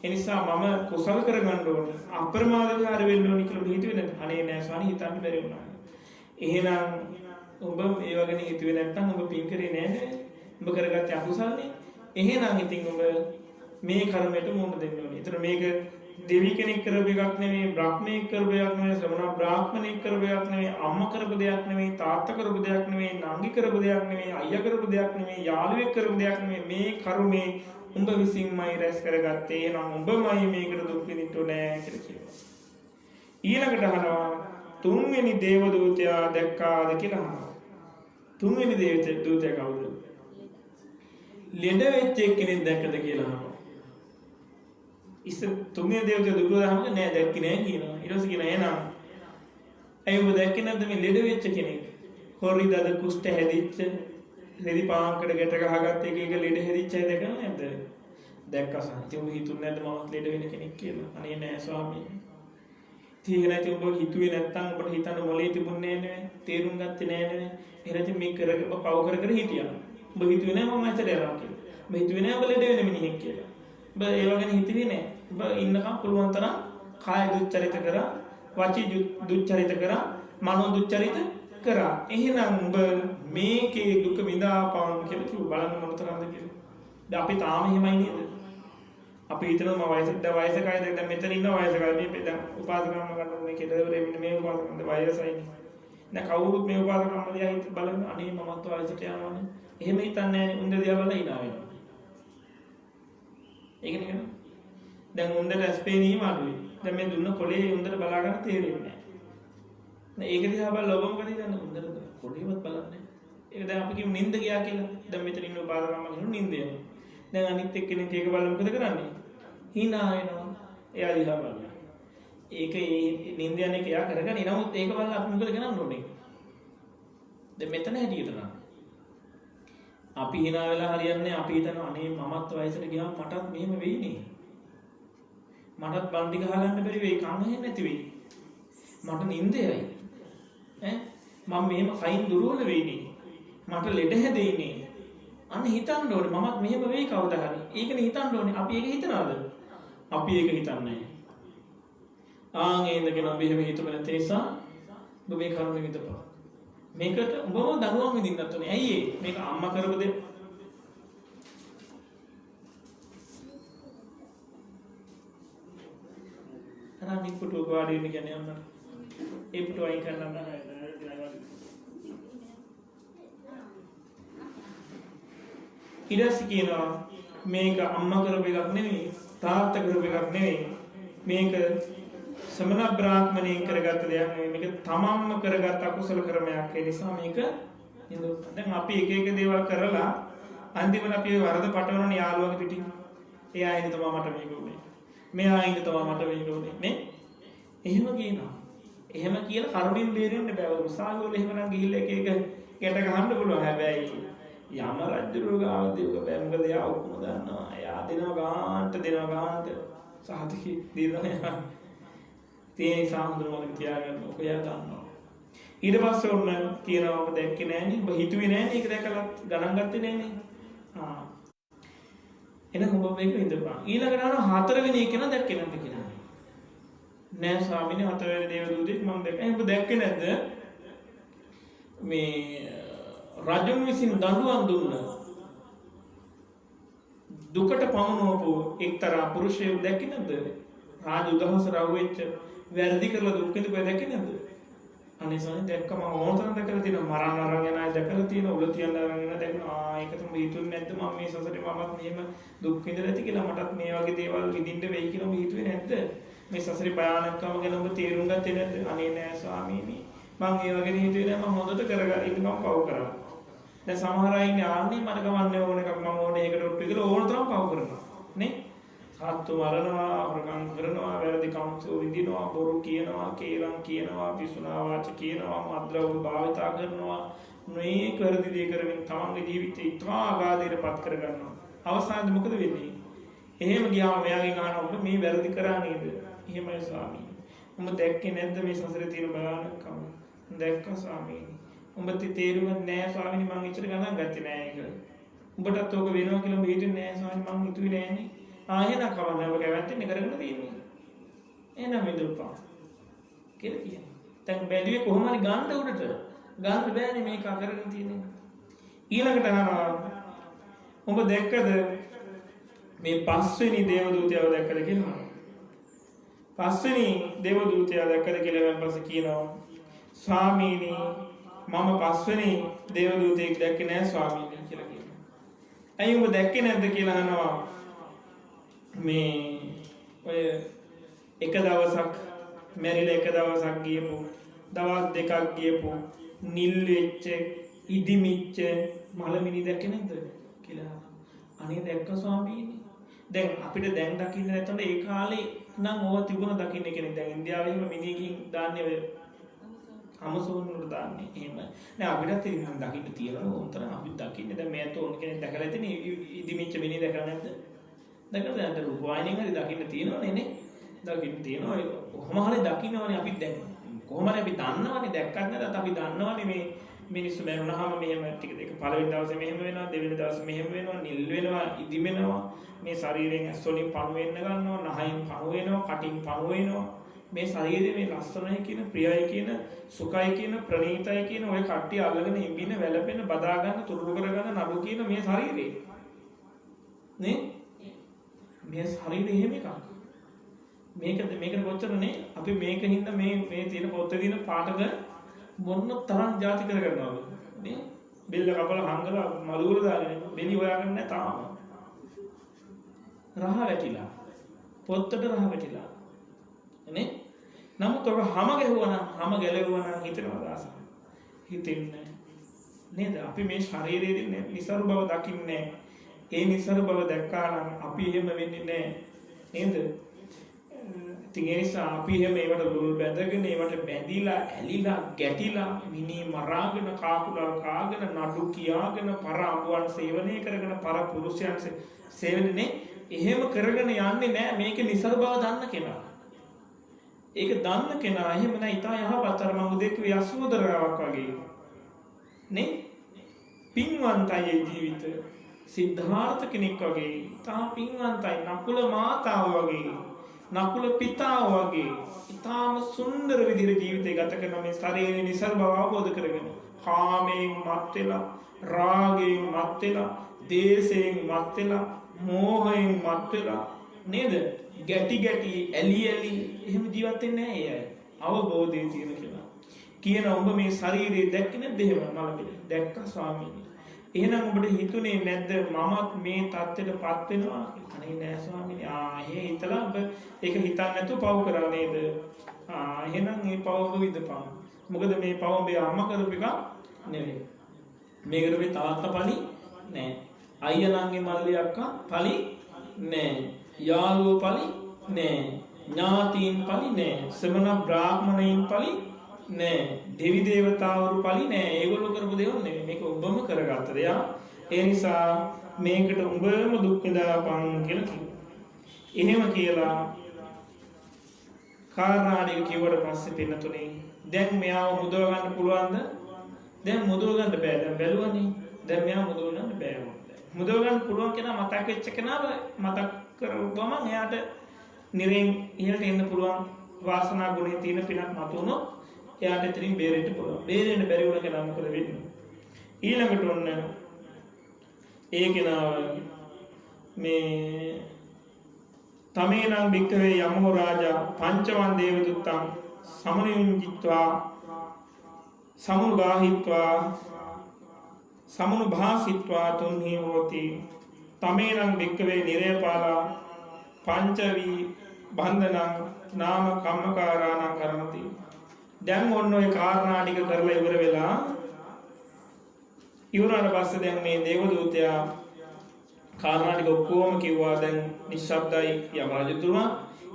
ඒ නිසා මම කුසල කරගන්න ඕනේ. අප්‍රමාද විහාර වෙන්න ඕනේ කියලා හිතුවේ නැද්ද? අනේ නෑ ස්වාමීන් හිතන්න බැරි වුණා. එහෙනම් ඔබ ඒ වගේ හිතුවේ නැත්නම් ඔබ පින් කරේ නෑද? ඔබ කරගත්තේ අකුසල්නේ. එහෙනම් ඉතින් ඔබ මේ කර්මයට මුහුණ දෙන්න ඕනේ. ඒතර මේක දෙවි කෙනෙක් කරපු එකක් නෙවෙයි, බ්‍රහ්මෙක් කරපු එකක් නෙවෙයි, ශ්‍රමණ බ්‍රාහ්මණෙක් කරපු එකක් නෙවෙයි, අම්මා කරපු දෙයක් නෙවෙයි, තාත්තා කරපු දෙයක් නෙවෙයි, නංගි කරපු දෙයක් නෙවෙයි, අයියා කරපු දෙයක් නෙවෙයි, යාළුවෙක් කරපු දෙයක් නෙවෙයි. මේ කර්මේ උඹ විසින්මයි රැස් කරගත්තේ. එහෙනම් උඹමයි මේකට දුක් විඳින්න ඕනේ කියලා කියනවා. ඊළඟට අහනවා තුන්වෙනි දේව දූතයා දැක්කාද කියලා අහනවා. තුන්වෙනි දේව දූතයා කවුද? ලෙඩ වෙච්ච කෙනෙක් දැක්කද කියලා අහනවා. තුන්වෙනි දේවදූතයා දුරුදාහම නෑ දැක්කේ නෑ කියනවා. ඊට පස්සේ කියනවා එහෙනම් ඇයි ඔබ දැක්කේ නැද්ද මේ ලෙඩ වෙච්ච කෙනෙක්? හොරිදද කුෂ්ඨ හැදිච්ච රෙදි පාංකඩ ගැට ගහගත්ත එක ලෙඩ හැදිච්ච අය දැකලා නැද්ද? දැක්කස. ඉතින් ඔබ හිතුන්නේ නැද්ද මමත් ලෙඩ වෙන කෙනෙක් කියලා? අනේ නෑ ස්වාමීනි. ඉතින් ඒක නැති ඔබ හිතුවේ නැත්තම් ඔබට හිතන්න මොලේ තිබුණේ නෑ නේ. තේරුම් ගත්තේ නෑ නේ. එහෙනම් මේ කරගෙන ඔබ පව කර කර හිටියා. ඔබ හිතුවේ නෑ මම ඇතට යනවා කියලා. ඔබ හිතුවේ නෑ ඔබ ලෙඩ වෙන මිනිහෙක් කියලා. ඔබ ඒව ගැන හිතුවේ නෑ. ඔබ ඉන්නකම් පුළුවන් තරම් කාය දුච්චරිත කරා, වචී දුච්චරිත කරා, මනෝ දුච්චරිත කරා. එහෙනම් ඔබ මේකේ දුක විඳාපන් කියලා කිව්ව බලන්න මොන තරම්ද කියලා. දැන් අපි තාම එහෙමයි නේද? අපි හිතනවා මම වයසකයි දැන් මෙතන ඉන්න වයසකයි මේ දැන් උපාධිකම්ම ගන්න ඕනේ කියලා මෙන්න මේ උපාධිකම්ම වයසයිනේ. දැන් කවුරුත් මේ උපාධිකම්ම දිහා හිත බලන අනේ මමත් වයසට යනවානේ. එහෙම හිතන්නේ නැහැ උන්ද දිහා බලලා hina වෙනවා. ඒක නේ. දැන් උන්දට ස්පේනීම අඩුයි. දැන් මේ දුන්න කොලේ උන්දට බලා ගන්න තේරෙන්නේ නැහැ. දැන් ඒක දිහා බලලා ඔබ මොකද හිතන්නේ? උන්දට කොලේවත් බලන්නේ. ඒක දැන් අපි කියමු නිින්ද ගියා කියලා. දැන් මෙතන ඉන්න උපාධිකම්ම කියනවා නිින්ද යනවා. දැන් අනිත් එක්කෙනෙක් ඒක බලලා මොකද කරන්නේ? hina වෙනවා. එයා දිහා බලනවා. ඒක ඒ නිින්ද යන එක එයා කරගන්නේ. නමුත් ඒක බලලා අපි මොකද කරන්න ඕනේ? දැන් මෙතන හැටියට නම් අපි hina වෙලා හරියන්නේ අපි හිතනවා අනේ මමත් වයසට ගියාම මටත් මෙහෙම වෙයිනේ. මටත් බන්දි ගහ ගන්න බැරි වෙයි කන්න හෙන්නේ නැති වෙයි. මට නිින්දයයි. ඈ මම මෙහෙම කයින් දුරවල වෙයිනේ. මට ලෙඩ හැදෙයිනේ. අන්න හිතන්න ඕනේ මමත් මෙහෙම වෙයි කවදා හරි. ඒකනේ හිතන්න ඕනේ. අපි ඒක හිතනවාද? අපි ඒක හිතන්නේ නැහැ. ආන් ඒඳගෙන අපි එහෙම හිතුව නැති නිසා ඔබ මේ කර්ම විඳපන්. මේකට ඔබම දනුවම් විඳින්නත් ඕනේ. ඇයි ඒ? මේක අම්මා කරපු දෙයක්. අනිත් පුටු වාඩි වෙන්න කියන්නේ අම්මා. ඒ පුටු අයින් කරන්න බෑ. ඊටස් කියනවා මේක අම්මා කරපු එකක් නෙමෙයි තාත්තා කරපු එකක් නෙමෙයි මේක සමන බ්‍රාහ්මණයෙන් කරගත්ත දෙයක් නෙමෙයි මේක තමන්ම කරගත් අකුසල කර්මයක් ඒ නිසා මේක දැන් අපි එක එක දේවල් කරලා අන්තිමට අපි වරද පටවන යාළුවගේ පිටින් එයා ඉන්න තමයි මට මේක උනේ මෙයා ඉන්න තමයි මට මේක උනේ නේ එහෙම කියනවා එහෙම කියලා කරුණින් බේරෙන්න බෑ උසාවිවල එහෙමනම් ගිහිල්ලා එක එක ගැට ගහන්න පුළුවන් හැබැයි යම රජුගේ ගාවදී ඔක බෑ මොකද එයා ඔක්කොම දන්නවා එයා දෙනවා ගාන්ට සහතික දිනනවා තේ සාහඳුනමල තියාගන්න ඔක එයා දන්නවා ඊට පස්සේ ඔන්න කියනවා ඔබ දැක්කේ නෑනේ ඔබ හිතුවේ නෑනේ ඒක දැකලා ගණන් ගත්තේ නෑනේ එහෙනම් ඔබ මේක විඳපන් ඊළඟට අහනවා හතරවෙනි එක නා දැක්කේ නැද්ද කියලා නෑ ස්වාමීනි හතරවෙනි දේව දූතෙක් මම දැක්කා ඔබ දැක්කේ නැද්ද මේ රජුන් විසින් දඬුවම් දුන්න දුකට පමුණවපු එක්තරා පුරුෂයෙක් දැක්කේ නැද්ද? රාජ උදහස රවුවෙච්ච වැරදි කරලා දුක් විඳපු අය දැක්කේ නැද්ද? අනේ සෝනේ දැක්කම ඕනතරම් දැකලා තියෙනවා මරණ අරන් යන අය දැකලා තියෙනවා උල තියන අරන් යන දැක්කම ඒක තමයි හිතුවේ නැද්ද මම මේ සසරේ මමත් මෙහෙම දුක් විඳලා ඇති කියලා මටත් මේ වගේ දේවල් විඳින්න වෙයි කියලා ඔබ හිතුවේ නැද්ද? මේ සසරේ භයානකම ගැන ඔබ තේරුම් ගත්තේ නැද්ද? අනේ නෑ ස්වාමීනි මම ඒ වගේ හිතුවේ නෑ මම හොඳට කරගන්න ඉන්න මම පව් කරා. දැන් සමහර අය ඉන්නේ ආන්නේ මට ගමන්නේ ඕන එකක් මම ඕනේ ඒකට ඔට්ටු කියලා ඕන තරම් පව කරනවා නේ සාත්තු මරනවා හොරකම් කරනවා වැරදි කම්සෝ විඳිනවා බොරු කියනවා කේලම් කියනවා පිසුනා වාච කියනවා මද්ද්‍රව්‍ය භාවිතා කරනවා මේ කරදි දේ කරමින් තමන්ගේ ජීවිතය ඉතා අගාධයටපත් කරගන්නවා අවසානයේ මොකද වෙන්නේ එහෙම ගියාම මෙයාගෙන් අහනවා ඔබ මේ වැරදි කරා නේද එහෙමයි ස්වාමීනි ඔබ දැක්කේ නැද්ද මේ සසරේ තියෙන භයානකම දැක්කා ස්වාමීනි උඹට තේරුවත් නෑ ස්වාමීනි මං ඉච්චර ගණන් ගත්තේ නෑ ඒක. උඹටත් ඕක වෙනවා කියලා උඹ හිතුවේ නෑ ස්වාමීනි මං හිතුවේ නෑනේ. එහෙනම් කවන්නේ ඔබ කැවැත්තෙන් කරගෙන තියෙන්නේ. එහෙනම් මෙදුපා. කියලා කියනවා. දැන් බැලුවේ කොහොම හරි ගන්න උඩට. ගන්න බෑනේ මේක කරගෙන තියෙන්නේ. ඊළඟට අහනවා උඹ දැක්කද මේ පස්වෙනි දේව දූතයව දැක්කද කියලා. පස්වෙනි දේව දූතයව දැක්කද කියලා මම පස්සේ කියනවා ස්වාමීනි මම පස්වෙනි දේව දූතයෙක් දැක්කේ නෑ ස්වාමීනි කියලා කියනවා. ඇයි ඔබ දැක්කේ නැද්ද කියලා අහනවා. මේ ඔය එක දවසක් මැරිලා එක දවසක් ගියපු දවස් දෙකක් ගියපු නිල් වෙච්ච ඉදිමිච්ච මලමිනි දැක්කේ නැද්ද කියලා. අනේ දැක්ක ස්වාමීනි. දැන් අපිට දැන් දකින්න නැතොත් ඒ කාලේ නම් ඕවා තිබුණ දකින්න කෙනෙක් දැන් ඉන්දියාවේ එහෙම මිනිහකින් දාන්නේ ඔය අමසෝන් වල දාන්නේ එහෙම නෑ අපිටත් ඒක දකින්න තියෙනවා උන්තර අපි දකින්නේ දැන් මෑත ඕන කෙනෙක් දැකලා ඉතින් ඉදිමිච්ච මිනිහ දැකලා නැද්ද දැකලා දැන් රූපවාහිනියෙන් හරි දකින්න තියෙනවනේ නේ. දකින්න තියෙනවා. කොහොම හරි දකින්නවනේ අපි දැන්. කොහොම හරි අපි දන්නවනේ දැක්කත් නැත්නම් අපි දන්නවනේ මේ මිනිස්සු මරුණාම මෙහෙම ටික දෙක පළවෙනි දවසේ මෙහෙම වෙනවා, දෙවෙනි දවසේ මෙහෙම වෙනවා, නිල් වෙනවා, ඉදිමෙනවා. මේ ශරීරයෙන් ඇස් වලින් පණු වෙන්න ගන්නවා, නහයෙන් පණු වෙනවා, කටින් පණු වෙනවා. මේ ශරීරයේ මේ ලස්සනයි කියන, ප්‍රියයි කියන, සුඛයි කියන, ප්‍රණීතයි කියන ඔය කට්ටිය අල්ලගෙන ඉඹින, වැළපෙන, බදා ගන්න, තුරුළු කර ගන්න නඩු කියන මේ ශරීරේ. නේ? මේ ශරීරය එහෙම එකක්. මේකට කොච්චරනේ අපි මේකින්ද මේ තියෙන පොත්තේ තියෙන පාටක මොන තරම් ಜಾති කරගන්නවද නේ? බෙල්ල කපලා හංගලා මලුවල දාගෙන බෙලි හොයාගන්න නැහැ තාම. රහ වැටිලා. පොත්තට රහ වැටිලා. නේ? නමුත් ඔබ හැම ගැහුවා නම් හිතනවා දාස. හිතෙන්නේ නේද? අපි මේ ශරීරයේ නිසරු බව දකින්නේ. ඒ නිසරු බව දැක්කා නම් අපි එහෙම වෙන්නේ නැහැ. නේද? ඉතින් ඒ නිසා අපි එහෙම ඒවට ලුල් බැඳගෙන ඒවට බැඳිලා ඇලිලා ගැටිලා මිනි මරාගෙන කාකුලා කාගෙන නඩු කියාගෙන පර අඹුවන් සේවනය කරගෙන පර පුරුෂයන් සේවනනේ එහෙම කරගෙන යන්නේ නැහැ මේක නිසරු බව දන්න කෙනා. ඒක දන්න කෙනා එහෙම නැහැ ඊට යහපත් අර මම දෙක යසෝදරාවක් වගේ නේ පින්වන්තයි ජීවිත සිද්ධාර්ථ කෙනෙක් වගේ තා පින්වන්තයි නකුල මාතාව වගේ නකුල පිතාව වගේ ඉතාම සුන්දර විදිහට ජීවිතය ගත කරන මේ ශරීරයේ නිසල් බව අවබෝධ කරගෙන කාමයෙන් මත් වෙලා රාගයෙන් මත් වෙලා දේශයෙන් මත් වෙලා මෝහයෙන් මත් වෙලා නේද ගැටි ඇලි එහෙම ජීවත් වෙන්නේ නැහැ අය අවබෝධයෙන් තියෙන කෙනා කියන ඔබ මේ ශරීරයේ දැක්කේ නැද්ද එහෙම මලබිල දැක්කා ස්වාමීනි එහෙනම් ඔබට හිතුනේ නැද්ද මමත් මේ தත්ත්වයටපත් වෙනවා අනේ නෑ ස්වාමීනි එහෙ හිතලා ඔබ ඒක හිතන්නේ නැතුව පව් කරා නේද එහෙනම් මේ පව් ඔබ විඳපන් මොකද මේ පව් ඔබේ අම්මා කරපු එක නෙවෙයි මේකට මේ තාත්තා පලි නෑ අයියලන්ගේ මල්ලි අක්කා පලි නෑ යාළුවෝ පලි නෑ ඥාතීන් පලි නෑ ශ්‍රමණ බ්‍රාහ්මණයින් පලි නෑ දෙවි දේවතාවරු පලි නෑ ඒගොල්ලෝ කරපු දේවල් නෙවෙයි මේක ඔබම කරගත්ත දෙයක් ඒ නිසා මේකට ඔබම දුක් විඳපන් කියලා කිව්වා. එහෙම කියලා කාරණාඩිය කිව්වට පස්සේ පින්නතුනේ දැන් මෙයාව මුදව ගන්න පුළුවන්ද? දැන් මුදව ගන්න බෑ. දැන් බැලුවනේ. දැන් මෙයාව මුදව ගන්න බෑ. මුදව ගන්න පුළුවන් කෙනා මතක් වෙච්ච කෙනාව මතක් කරුවම එයාට නිරෙන් ඉහළට එන්න පුළුවන් වාසනා ගුණේ තියෙන පිනක් මතුනොත් එයාට ඉතින් බේරෙන්න පුළුවන්. බේරෙන්න බැරි වුණ කෙනා මොකද වෙන්නේ? ඊළඟට ඔන්න ඒ කෙනාව මේ තමේනම් භික්ඛවේ යමෝ රාජා පංචවන් දේවදුත්තං සමනුයුංජිත්වා සමුගාහිත්වා සමුභාසිත්වා තුන්හි හෝති තමේනම් භික්ඛවේ නිරේපාලා පංචවි බන්ධනං නාම කම්මකාරාණං කරණති. දැන් ඔන්න ඔය කාරණා ටික කරලා ඉවර වෙලා ඉවරන පස්සේ දැන් මේ දේවදූතයා කාරණා ටික ඔක්කොම කිව්වා දැන් නිශ්ශබ්දයි යමරජතුමා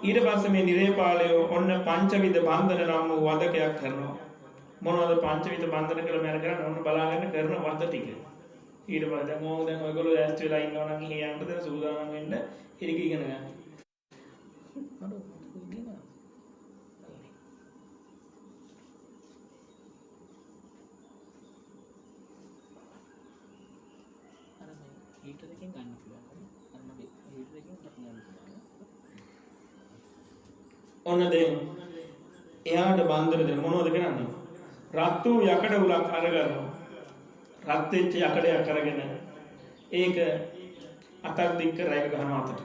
ඊට පස්සේ මේ නිරේපාලය ඔන්න පංචවිධ බන්ධන නම් වූ වදකයක් කරනවා මොනවද පංචවිධ බන්ධන කියලා මම කරන්නේ ඔන්න බලාගෙන කරන වද ටික ඊට පස්සේ දැන් ඕක දැන් ඔයගොල්ලෝ ඈත් වෙලා ඉන්නවා නම් එහෙ යන්න දැන් සූදානම් වෙන්න ඒක ඉගෙන ගන්න හීටරකින් ගන්න පුළුවන්. අර මගේ හීටරකින් ගන්න පුළුවන්. ඔන්න දැන් එයාට බන්දර දෙන මොනවද කරන්නේ? රත් වූ යකඩ උලක් අරගන්නවා. රත් වෙච්ච යකඩයක් අරගෙන ඒක අතක් දික් කරලා ඒක ගහනවා අතට.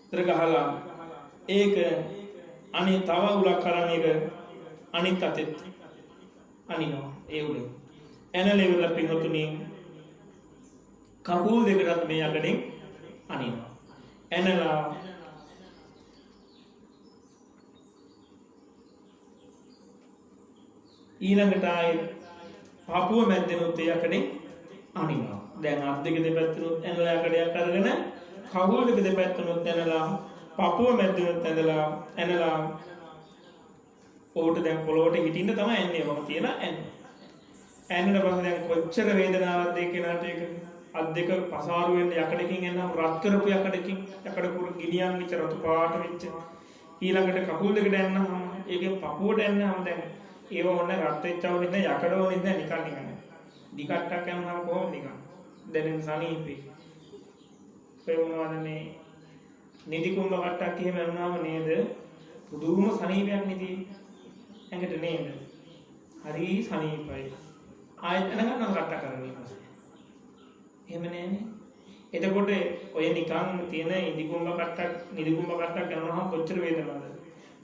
ඉතර ගහලා ඒක අනේ තව උලක් අරන් ඒක අනිත් අතෙත් අනිනවා ඒ උලෙන්. එනලෙවල පිටුතුණි කකුල් දෙකටත් මේ යකඩෙන් අනිනවා. එනලා ඊළඟට ආයේ පපුව මැද්දෙනුත් ඒ යකඩෙන් අනිනවා. දැන් අත් දෙක දෙපැත්තෙනුත් එනලා යකඩයක් අරගෙන කකුල් දෙක දෙපැත්තෙනුත් එනලා පපුව මැද්දෙනුත් එනලා පොට දැන් පොළොවට හිටින්න තමයි එන්නේ මම තියලා එන්නේ. ඇන්නට පස්සේ දැන් කොච්චර වේදනාවක්ද ඒ කෙනාට ඒක අත් දෙක පසාරු වෙන්න යකඩකින් එන්නම් රත් කරපු යකඩකින් යකඩ කුරු ගිනියන් විතර රතු පාට වෙච්ච ඊළඟට කකුල් දෙකට එන්නම ඒකෙන් පපුවට එන්නම දැන් ඒව ඕන රත් වෙච්චව නෙද යකඩ ඕනෙ නෙද නිකන් දිගට්ටක් යනනම් කොහොමද නිකන් දැනෙන සනීපේ ඒ මොනවද මේ නිදි කුඹ කට්ටක් එහෙම යනවාම නේද පුදුම සනීපයක් නිදි ඇඟට නේද හරි සනීපයි ආයෙත් එනකන් කට්ටක් කරන්නේ එහෙම නෑනේ එතකොට ඔය නිකන් තියෙන නිදි කුඹ කට්ටක් යනවාම කොච්චර වේදනාවද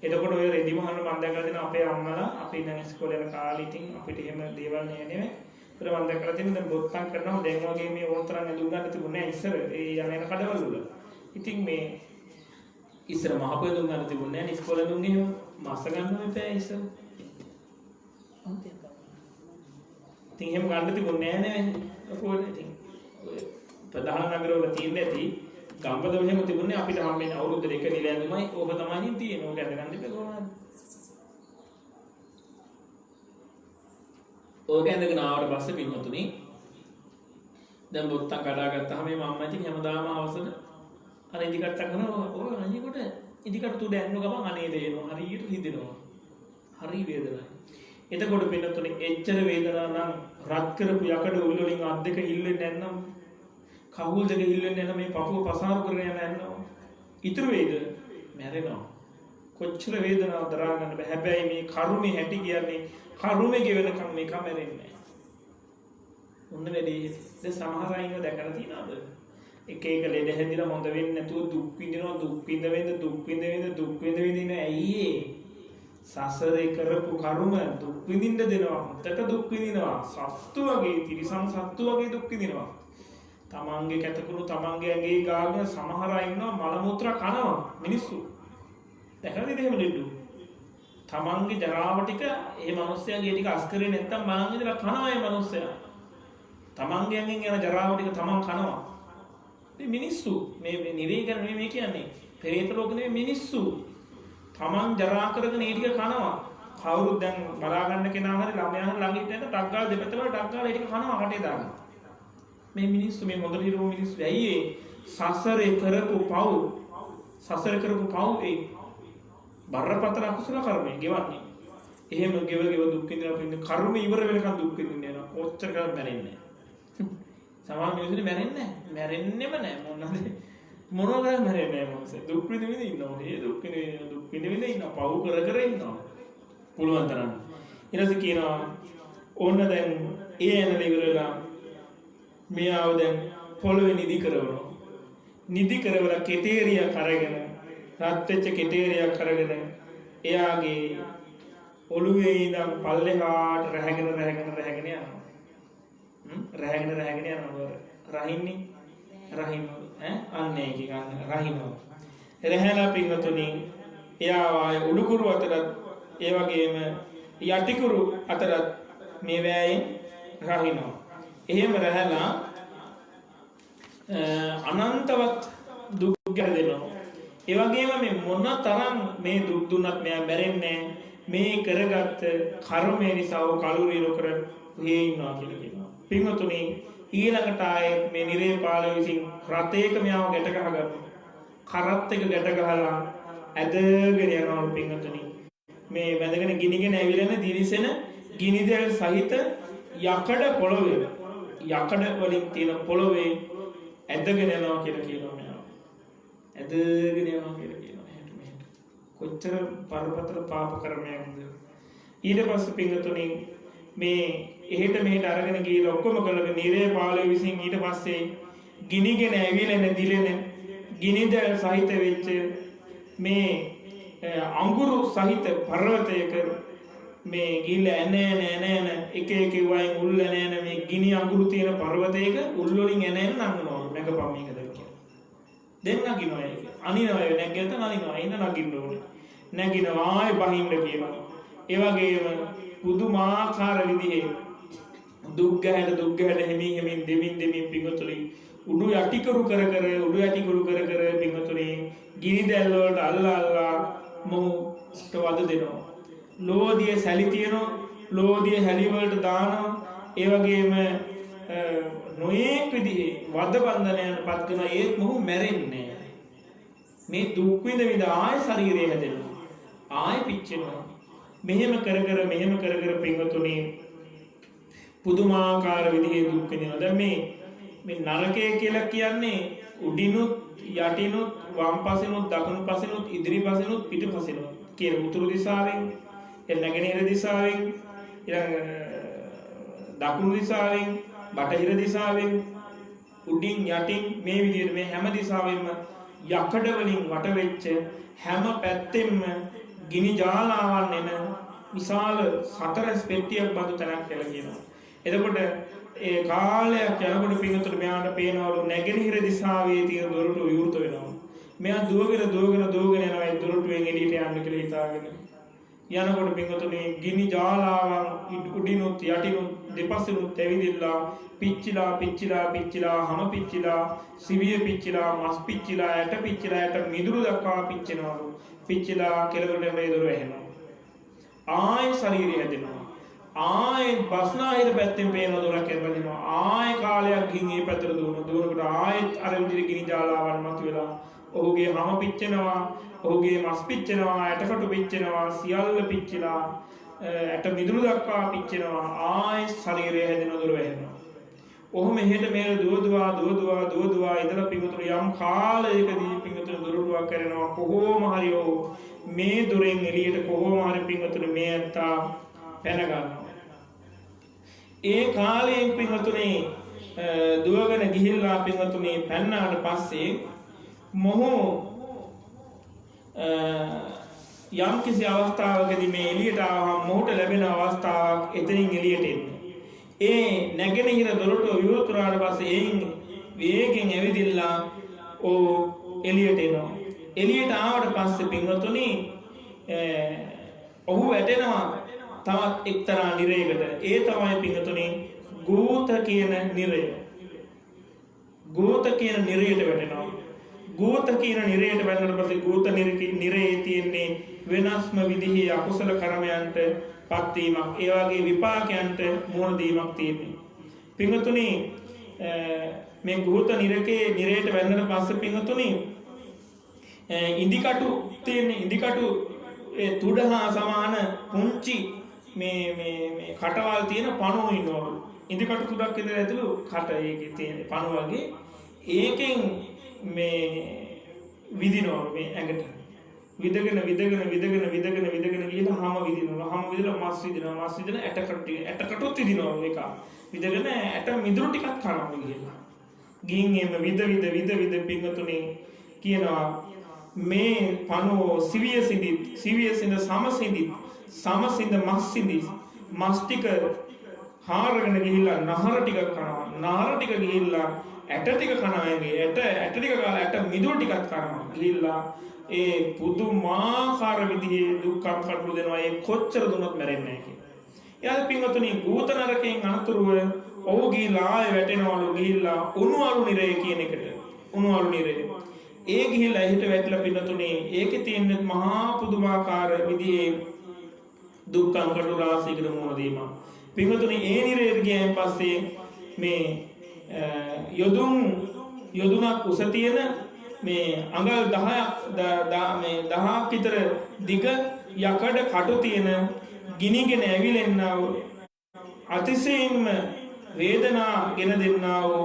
එතකොට ඔය රෙදි මහන්න මම දැකලා දෙන අපේ අම්මලා අපි දැන් ඉස්කෝලේ යන කාලේ ඉතින් අපිට එහෙම දේවල් නෑ නෙමෙයි ඒත් මම දැකලා තියෙන දැන් බොත්තම් කරනවා දැන් වගේ මේ ඕතරම් ඇඳුම් ගන්න තිබුණේ නෑ ඉස්සර ඒ යන කඩවල වල ඉතින් මේ ඉස්සර මහපොය දුම් ගන්න තිබුණේ නෑ ඉස්කෝලේ දුම් ගිහින් මාස ගන්න එපා ඉස්සර ඉතින් එහෙම ගන්න තිබුණේ නෑ අපෝට ඉතින් ප්‍රධාන නගරවල තියෙන ඇති ගම්බද මෙහෙම තිබුණේ අපිට හම්බෙන්නේ අවුරුදු දෙක නිල ඇඳුමයි ඕක තමයි තියෙන්නේ ඕක ඇඳ ගන්න ඉපේ කොහොමද ඕක ඇඳගෙන ආවට පස්සේ පින්වතුනි දැන් බොත්තම් කඩා ගත්තාම මේ මම්මා ඉතින් හැමදාම අවසන අර ඉදිකට කරනවා ඔය අනිකොට ඉදිකට තුඩ ඇන්නු ගමන් අනේ දෙනවා හරියට හිදෙනවා හරි වේදනයි එතකොට පින්වතුනි එච්චර වේදනාව නම් රත් කරපු යකඩ උල් වලින් අත් දෙක හිල්ලෙන්නේ නැත්නම් කහුල් දෙක හිල්ලෙන්නේ නැත්නම් මේ පපුව පසාරු කරගෙන යන යනවා ඉතුරු වේද මැරෙනවා කොච්චර වේදනාවක් දරා ගන්න බෑ හැබැයි මේ කර්මේ හැටි කියන්නේ කර්මේ ගෙවෙනකම් මේක මැරෙන්නේ නැහැ ඔන්න වැඩි දැන් සමහර අය ඉන්න දැකලා තියෙනවද එක එක ලෙඩ හැදිලා හොඳ වෙන්නේ නැතුව දුක් විඳින ඉන්න ඇයි ඒ සසරේ කරපු කර්ම දුක් විඳින්න දෙනවා හොඳට දුක් විඳිනවා සත්තු වගේ තිරිසන් සත්තු වගේ දුක් විඳිනවා තමන්ගේ කැතකුණු තමන්ගේ ඇඟේ ගාගෙන සමහර අය ඉන්නවා මල මුත්‍රා කනවා මිනිස්සු දැකලාද එහෙම ලෙඩු තමන්ගේ ජරාව ටික ඒ මිනිස්සයාගේ ටික අස්කරේ නැත්තම් බලන් ඉඳලා කනවා ඒ මිනිස්සයා තමන්ගේ ඇඟෙන් යන ජරාව ටික තමන් කනවා මේ මිනිස්සු මේ නිරේකන මේ කියන්නේ පෙරේත ලෝක නෙමෙයි මිනිස්සු තමන් ජරා කරගෙන ඒ ටික කනවා කවුරුත් දැන් බලා ගන්න කෙනා හරි ළමයා හරි ළඟින් ඉන්න ටක් ගාලා දෙපැත්තට ටක් ගාලා ඒ ටික කනවා කටේ දාගෙන මේ මිනිස්සු මේ හොඳ හිරෝ මිනිස්සු ඇයි ඒ සසරේ කරපු පව් ඒ බරපතල අකුසල කර්මය ගෙවන්නේ එහෙම ගෙව දුක් විඳිනවා පින්න කර්ම ඉවර වෙනකන් දුක් විඳින්න යනවා කොච්චර කාලෙ මැරෙන්නේ සමහර මිනිස්සුනේ මැරෙන්නෙම නැහැ මොනවද මැරෙන්නේ මොකද දුක් විඳින්න ඉන්නවා ඒ දුක් විඳින්න ඉන්නවා පව් කර ඉන්නවා පුළුවන් තරම් ඊළඟට කියනවා ඕන්න දැන් ඒ එන ඉවරලා මෙයාව දැන් පොළවේ නිදි කරවලා කෙතේරියා කරගෙන රත් වෙච්ච කෙතේරියක් අරගෙන එයාගේ ඔළුවේ ඉඳන් පල්ලෙහාට රැහැගෙන යනවා. රැහැගෙන යනවා. රහින්න අන්න ඒක ගන්න රහිනවා. රැහැලා පින්වතුනි එයා ආයේ උඩුකුරු අතරත් ඒ වගේම යටිකුරු අතරත් මේ වෑයෙන් රහිනවා. එහෙම රැහැලා අනන්තවත් දුක් ගැදෙනවා. ඒ වගේම මේ මොන තරම් මේ දුක් දුන්නත් මෙයා මැරෙන්නේ මේ කරගත්ත කර්මය නිසා ਉਹ කලුරිය නොකර හේ ඉන්නවා කියලා කියනවා. පින්වතුනි ඊළඟට ආයේ මේ නිරේපාල විසින් රතේක මෙයාව ගැට ගහගන්නවා. කරත් එක ගැට ගහලා ඇදගෙන යනවා පින්වතුනි. මේ වැදගෙන ගිනිගෙන ඇවිලෙන දිලිසෙන ගිනිදෙල් සහිත යකඩ වලින් තියෙන පොළොවේ ඇදගෙන යනවා කියලා කියනවා මෙයා. ඇදගෙන යනවා කියලා කියනවා මෙහෙට. කොච්චර පරපතල පාප කර්මයක්ද. ඊට පස්සේ පින්වතුනි මේ එහෙට මෙහෙට අරගෙන ගිහලා ඔක්කොම කළගෙන නිරේපාලය විසින් ඊට පස්සේ ගිනිගෙන ඇවිලෙන දිලෙන ගිනිදැල් සහිත වෙච්ච මේ අඟුරු සහිත පර්වතයක මේ ගිහිල්ලා එන එක වයින් උල් එන මේ ගිනි අඟුරු තියෙන පර්වතයක උල් වලින් එන නංගනවා නැගපම් මේකද කියලා. දෙන්න නගිනවා ඒක. අනිනවා නැග්ගත අනිනවා එන්න නගින්න ඕනේ. නැගිනවා ආයි බහින්න කියනවා. ඒ වගේම පුදුමාකාර විදිහේ දුක් ගැහැට හිමින් දෙමින් පිඟුතුලි උඩු යටිකරු කර පිඟුතුලි ගිනි දැල් වලට අල්ලා මොහුට වද දෙනවා. ලෝදිය සැලි තියනවා. ලෝදිය හැලි වලට දානවා. ඒ වගේම නොයෙක් විදිහේ වද බන්ධනයන් පත් කරන ඒත් මොහු මැරෙන්නේ නැහැ. මේ දුක් විඳ විඳ ආය ශරීරය හැදෙනවා. ආය පිච්චෙනවා. මෙහෙම කර කර පින්වතුනි පුදුමාකාර විදිහේ දුක් විඳිනවා. දැන් මේ නරකය කියලා කියන්නේ උඩිනුත් යටිනුත් වම් පසිනුත් දකුණු පසිනුත් ඉදිරි පසිනුත් පිටු පසිනුත් කියන උතුරු දිශාවෙන් නැගෙනහිර දිශාවෙන් දකුණු දිශාවෙන් බටහිර දිශාවෙන් උඩින් යටින් මේ විදිහට මේ හැම දිශාවෙන්ම යකඩ වලින් වට වෙච්ච හැම පැත්තෙම ගිනි ජාලාවන් එන විශාල සතරස් පෙට්ටියක් බඳු තැනක් කියලා කියනවා. එතකොට ඒ කාලයක් යනකොට පින්වතුනි මෙයාට පේනවලු නැගෙනහිර දිශාවේ තියෙන දොරටුව විවෘත වෙනවා. මෙයා දුවගෙන යනවා ඒ දොරටුවෙන් එළියට යන්න කියලා හිතාගෙන. යනකොට පින්වතුනි ගිනි ජාලාවන් උඩිනුත් යටිනුත් දෙපසිනුත් ඇවිදිලා පිච්චිලා හැම පිච්චිලා සිවිය පිච්චිලා මස් පිච්චිලා ඇට මිදුළු දක්වා පිච්චෙනවලු. පිච්චිලා කෙළවරට මේ දොර වැහෙනවා. ආය ශරීරය හැදෙනවා. ආය බස්නාහිර පැත්තෙන් පේන දොරක් ඇරෙනවා. ආය කාලයක් ගින් මේ පැත්තට දුවනකොට ආයෙත් අර විදිහට ගිනි ජාලාවන් මතුවලා ඔහුගේ හැම පිච්චෙනවා. ඔහුගේ මස් පිච්චෙනවා, ඇටකටු පිච්චෙනවා, සියල්ල පිච්චිලා ඇට මිදුළු දක්වා පිච්චෙනවා. ආය ශරීරය හැදෙන දොර වැහෙනවා. ඔහොම එහෙට මෙහෙට දුවදුවා ඉඳලා පිඟුතුරු යම් කාලයකදී පිඟුතුරු දොරටුවක් කරනවා. කොහොම හරි මේ දොරෙන් එළියට කොහොම හරි පිඟුතුරු මේ ඇත්තා පැන ගන්නවා. ඒ කාලයෙන් පිඟුතුනේ දුවගෙන ගිහිල්ලා පිඟුතුනේ පැන්නාට පස්සේ මොහු යම් කිසි අවස්ථාවකදී මේ එළියට ආවම මොහුට ලැබෙන අවස්ථාවක් එතනින් එළියට එන්න. ඒ නැගෙනහිර දොරටුව විවෘත වුණාට පස්සේ එයින් වේගෙන් ඇවිදිලා එළියට එනවා. එළියට ආවට පස්සේ පින්වතුනි ඔහු වැටෙනවා තවත් එක්තරා නිරයකට. ඒ තමයි පින්වතුනි ගෝත කියන නිරය. ගෝත කියන නිරයට වැටෙනවා. ගෝත කියන නිරයට වැටෙනකොට පස්සේ ගෝත නිරයේ තියෙන්නේ වෙනස්ම විදිහේ අකුසල කර්මයන්ට පත්වීමක්, ඒ වගේ විපාකයන්ට මුහුණ දීමක් තියෙනවා. පින්වතුනි මේ ගෝත නිරයට වැටෙන පස්සේ පින්වතුනි ඉන්දිකටු තියෙන්නේ. ඉන්දිකටු ඒ තුඩ හා සමාන පුංචි මේ කටවල් තියෙන පණුව ඉන්නවා. ඉන්දිකටු තුඩක් ඉඳලා ඇතුළු කට ඒකේ තියෙන පණුව වගේ ඒකෙන් මේ විදිනවා මේ ඇඟට. විදගෙන ගිහලා හැම විදිනවා. හැම විදලා මස් විදින ඇටකටුත් විදිනවා ඒක. විදගෙන ඇට මිදුළු ටිකක් කනවා ගිහලා. ගින් එම විද පිංගතුනේ කියනවා මේ පණුව සිවිය සිඳ සමසිඳ මස් ටික හාරගෙන ගිහිල්ලා නහර ටිකක් කනවා. නහර ටික ගිහිල්ලා ඇට ටික කනවාගේ ඇට ටික කාලා ඇට මිදුළු ටිකක් කනවා. ගිහිල්ලා ඒ පුදුමාකාර විදිහේ දුක්ඛම් කටළු දෙනවා. ඒ කොච්චර දුන්නත් මැරෙන්නේ නැහැ කියලා. එයාලා පින්වතුනි භූත නරකයෙන් අනතුරුව ඔහු ගිහිල්ලා ආයෙ වැටෙනවලු. ගිහිල්ලා උණුඅලු නිරය කියන එකට. උණුඅලු නිරය. ඒ ගිහිල්ලා එහෙට වැටලා පින්වතුනි ඒකේ තියෙන මහා පුදුමාකාර විදිහේ දුක්ඛම් කටළු රාශියකට මුහුණ දීම. පින්වතුනි ඒ නිරයට ගියන් පස්සේ මේ යොදුනක් උස තියෙන මේ අඟල් 10ක් විතර දිග යකඩ කටු තියෙන ගිනිගෙන ඇවිලෙන්නා වූ අතිශයින්ම වේදනා ගෙන දෙන්නා වූ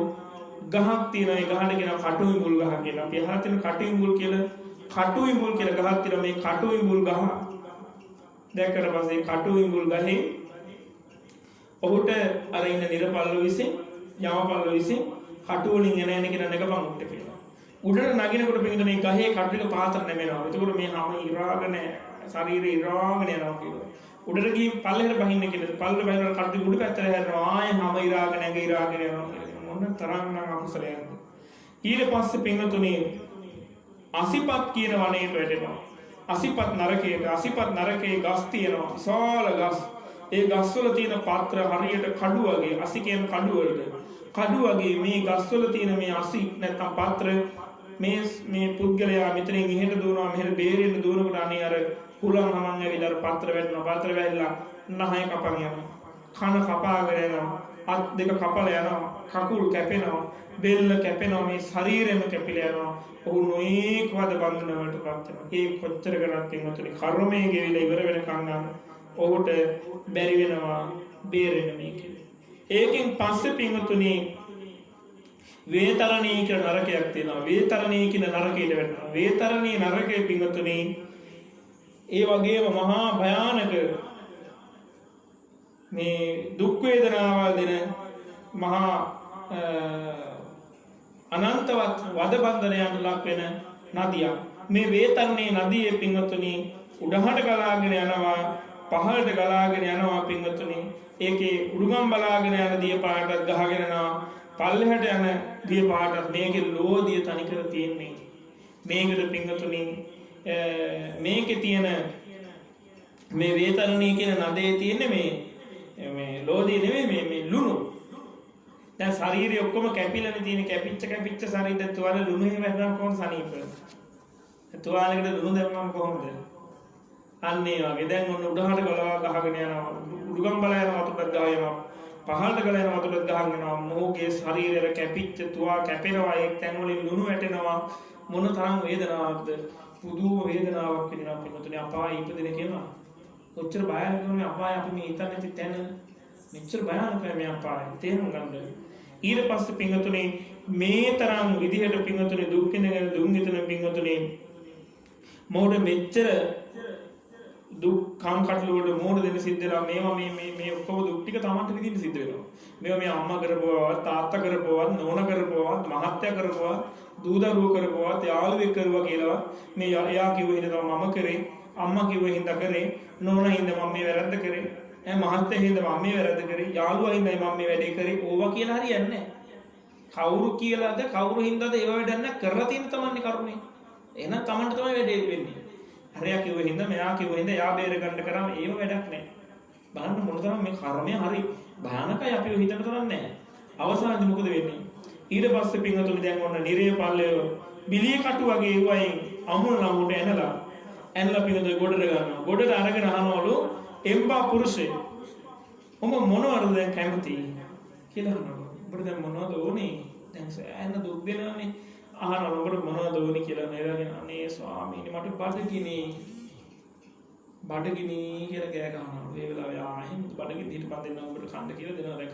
ගහක් තියෙනවා. ඒ ගහට කියනවා කටුයිඹුල් ගහ කියලා. අපි අහලා තියෙන කටුයිඹුල් කියලා ගහක් තියෙනවා. මේ කටුයිඹුල් ගහ දැක්කට පස්සේ කටුයිඹුල් ගහේ ඔහුට අර ඉන්න නිරපල්ලෝ විසින් යමපල්ලෝ විසින් කටු වලින් එන කෙනා නැගපන් උඩට කියලා. උඩට නගිනකොට පිටින් මේ ගහේ කටු ටික පාතර නැමෙනවා. එතකොට මේ හැම ඉරාගෙන ශරීරය ඉරාගෙන යනවා කියලා. උඩට ගිහින් පල්ලෙහාට බහින්න කියලා. පල්ලෙහාට බහිනකොට කටු උඩ පැත්තට හැරෙනවා. ආයෙ හැම ඉරාගෙන ඇඟ ඉරාගෙන යනවා කියලා. මොන තරම්නම් අකුසලයක්ද. ඊට පස්සේ පින්වතුනි අසිපත් කියන වනයේට වැටෙනවා. අසිපත් නරකයේ ගස් තියෙනවා. විශාල ගස්. ඒ ගස්වල තියෙන පාත්‍ර හරියට කඩු වගේ. අසි කියන කඩු වලට. කඩු වගේ මේ ගස්වල තියෙන මේ අසි නැත්නම් පාත්‍ර මේ පුද්ගලයා මෙතනින් එහෙට දුවනවා මෙහෙට බේරෙන්න දුවනකොට අනේ අර හුලං හමන් ඇවිල්ලා අර පාත්‍ර වැටෙනවා. පාත්‍ර වැහිලා නහය කපන් යනවා. කන කපාගෙන යනවා. අත් දෙක කපලා යනවා, කකුල් කැපෙනවා, බෙල්ල කැපෙනවා, මේ ශරීරෙම කැපිලා යනවා. ඔහු නොයෙක් වද බන්ධන වලට පත් වෙනවා. ඒ කොච්චර කරත් පින්වතුනි කර්මයේ ගෙවිලා ඉවර වෙනකන් නම් ඔහුට බැරි වෙනවා බේරෙන්න මේකෙන්. ඒකෙන් පස්සේ පින්වතුනි වේතරණී කියලා නරකයක් තියෙනවා. වේතරණී කියන නරකයට වැටෙනවා. වේතරණී නරකයේ පින්වතුනි ඒ වගේම මහා භයානක මේ දුක් වේදනාවල් දෙන මහා අනන්තවත් වද බන්ධනයන්ට ලක් වෙන නදියක්. මේ වේතරණී නදියේ පින්වතුනි උඩහට ගලාගෙන යනවා, පහළට ගලාගෙන යනවා පින්වතුනි. ඒකේ උඩුගම් බලාගෙන යන දිය පාටක් ගහගෙන යනවා, පල්ලෙහාට යන දිය පාටක්. මේකේ ලෝදිය තනිකර තියෙන්නේ. මේකට පින්වතුනි මේකේ තියෙන මේ වේතරණී කියන නදේ තියෙන්නේ මේ ලෝදිය නෙමෙයි මේ ලුණු. දැන් ශරීරය ඔක්කොම කැපිලානේ තියෙන්නේ. කැපිච්ච ශරීරය තුවාල ලුණු එහෙම වැටෙනවා කොහොමද සනීප? තුවාලෙකට ලුණු දැම්මම කොහොමද? අන්න ඒ වගේ දැන් ඔන්න උඩහට ගහගෙන යනවා, උඩුගම් බලා යනවා, වතුරට ගහ යනවා, පහළට ගල යනවා, වතුරට ගහගෙන යනවා. මොහුගේ ශරීරය කැපිච්ච තුවා කැපෙනවා, ඒ තැන් වලින් ලුණු වැටෙනවා. මොන තරම් වේදනාවක්ද? පුදුම වේදනාවක් වෙනවා පිටුතුනි. අපාය ඉපදෙන කෙනා කොච්චර භයානකද මේ අපාය. අපි මේ හිතන්නේ නැති තැන මෙච්චර භයානකයි මේ අපාය. තේරුම් ගන්න. ඊට පස්සේ පිටුතුනි මේ තරම් විදිහට පිටුතුනි දුක් විඳගෙන දුක් විඳින පිටුතුනි මොඩ මෙච්චර දුක් කම්කටොළු වල මොඩ දෙන්න සිද්ධ වෙනවා. මේවා මේ ඔක්කොම දුක් ටික තමන්ට විඳින්න සිද්ධ වෙනවා. මේවා මේ අම්මා කරපුවා, තාත්තා කරපුවා, නෝනා කරපුවා, මහත්තයා කරපුවා, දූ දරුවෝ කරපුවා, යාළුවෙක් කරුවා කියලා මේ එයා කිව්ව හින්දා මම කරේ, අම්මා කිව්ව හින්දා කරේ, නෝනා හින්දා මම මේ වැරද්ද කරේ, මහත්තයා හින්දා මම මේ වැරද්ද කරේ, යාළුවා හින්දා මම මේ වැඩේ කරේ. ඕවා කියලා හරියන්නේ නැහැ. කවුරු කියලාද කවුරු හින්දාද ඒව වැඩක් නැහැ. කරලා තියෙන තමන්නේ කරුණේ. එහෙනම් තමන්ට තමයි වැඩේ වෙන්නේ. හරියා කිව්ව හින්දා මෙයා කිව්ව හින්දා එයා බේර ගන්න කරාම ඒව වැඩක් නැහැ. බලන්න මොනතරම් මේ කර්මය හරි භයානකයි. අපි ඔය හිතන තරම් නැහැ. අවසානයේ මොකද වෙන්නේ? ඊට පස්සේ පින්වතුනි දැන් ඔන්න නිරේ පල්ලේ බිලිය කටු වගේ වයින් අමුණ ළමුට ඇනලා පින්වතුනි ගොඩට ගන්නවා. ගොඩට අරගෙන අහනවලු එම්බා පුරුෂේ ඔම මොනවද දැන් කැමති කියලා අහනවා. ඔබට දැන් මොනවද ඕනේ? දැන් සෑහෙන දුක් වෙනවානේ. අහනවා ඔබට මොනවද ඕනේ කියලා. නේරගෙන අනේ ස්වාමීනි මට බඩගිනි කියලා කෑ ගහනවා. ඒ වෙලාවේ ආයෙත් බඩගිනි හිට පත් දෙනවා ඔබට කන්න කියලා දෙනවා. දැන්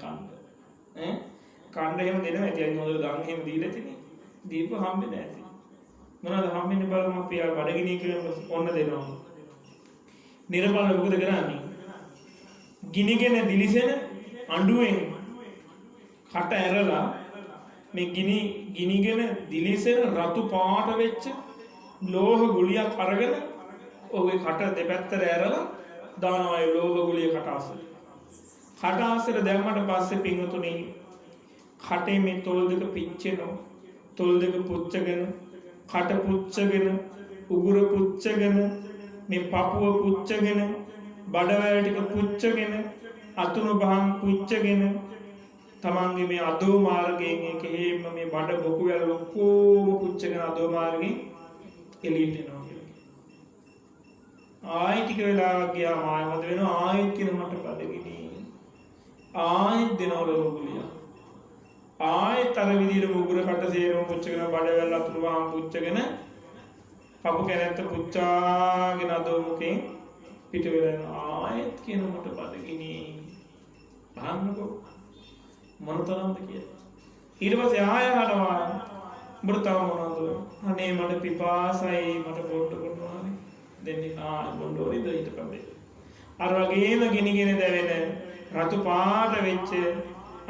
කන්න කන්න එහෙම දෙනවා. ඉතින් හොඳට ගන්න එහෙම දීලා තිනේ. දීප හම්බෙන්නේ නැති. මොනවද හම්බෙන්නේ බලමු අපි ආ බඩගිනි කියලා ඔන්න දෙනවා. නිරපල මොකද කරන්නේ? ගිනිගෙන දිලිසෙන අඬුවෙන් කට ඇරලා මේ ගිනිගෙන දිලිසෙන රතු පාට වෙච්ච ලෝහ ගුලියක් අරගෙන ඔහුගේ කට දෙපැත්තට ඇරලා දානවා. ඒ ලෝහ ගුලිය කට අස්සට. කට අස්සට දැම්මට පස්සේ පින්වතුනි කටේ මේ තොල් දෙක පිච්චෙනවා. තොල් දෙක පුච්චගෙන, කට පුච්චගෙන, උගුර පුච්චගෙන, මේ පපුව පුච්චගෙන, බඩවැල් ටික පුච්චගෙන, අතුණු බහන් පුච්චගෙන, තමන්ගේ මේ අදෝ මාර්ගයෙන් එකේම මේ බඩ බොකු වැල් ඔක්කොම පුච්චගෙන අදෝ මාර්ගයෙන් එළියට එනවා. ආයෙ ටික වෙලාවක් ගියාම ආයෙ මොකද වෙනවා? ආයෙත් කියන මට බඩගිනි. ආයෙත් දෙනවල ලෝකුලිය. ආයෙත් අර විදිහට උගුර කට සේරම පුච්චගෙන බඩවැල් අතුරු වහන් පුච්චගෙන පපු කැරැත්ත පුච්චාගෙන අදෝ මුකෙන් පිට වෙලා යනවා. ආයෙත් කියන මට බඩගිනි. බලන්නකෝ මොනතරම්ද කියලා. ඊට පස්සේ ආයෙ අහනවා උඹට තව මොනවද? අනේ මට පිපාසයි මට පොට්ට කරනවා. දෙන්නේ බොණ්ඩෝරිද ඊට පස්සේ අර වගේම ගිනිගෙන දැවෙන රතු පාට වෙච්ච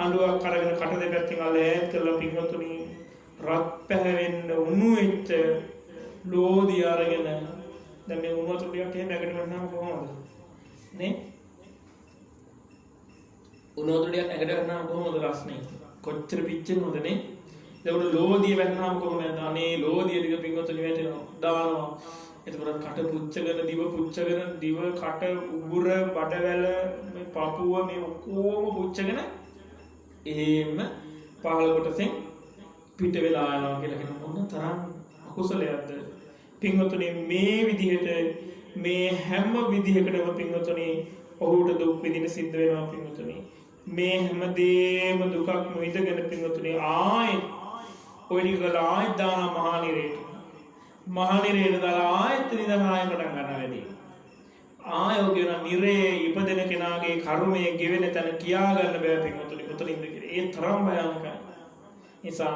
අඬුවක් අරගෙන කට දෙපැත්තෙන් අල්ල ඈත් කරලා පින්වතුනි රත් පැහැවෙන්න උණු වෙච්ච ලෝදි අරගෙන දැන් මේ උණු වතුර ටිකක් එහෙම ඇඟට වටනම කොහොමද නේ? උණු වතුර ටිකක් ඇඟට වටනම කොහොමද රස්නේ? කොච්චර පිච්චෙනවද නේ? දැන් උණු ලෝදිය වැටෙනම කොහොමද? අනේ ලෝදිය ටික පින්වතුනි වැටෙනවා දානවා. එතකොට කට පුච්චගෙන දිව පුච්චගෙන දිව කට උගුර බඩවැල මේ පපුව මේ ඔක්කොම පුච්චගෙන එහෙම පහළ කොටසෙන් පිට වෙලා යනවා කියලා කියන මොන තරම් අකුසලයක්ද පින්වතුනි. මේ විදිහට මේ හැම විදිහකටම පින්වතුනි ඔහුට දුක් විඳින සිද්ධ වෙනවා පින්වතුනි. මේ හැමදේම දුකක් නොඉදගෙන පින්වතුනි ආයෙත් ඔය ටික කළා ආයෙත් දානවා මහා නිරේට. මහා නිරේට දාලා ආයෙත් නිදන ආයෙ පටන් ගන්නවා වැඩි. ආයෝ කියන නිරේ ඉපදෙන කෙනාගේ කර්මයේ ගෙවෙන තැන කියා ගන්න බෑ පින්වතුනි කොතනින්ද කියලා. ඒ තරම් භයානකයි. නිසා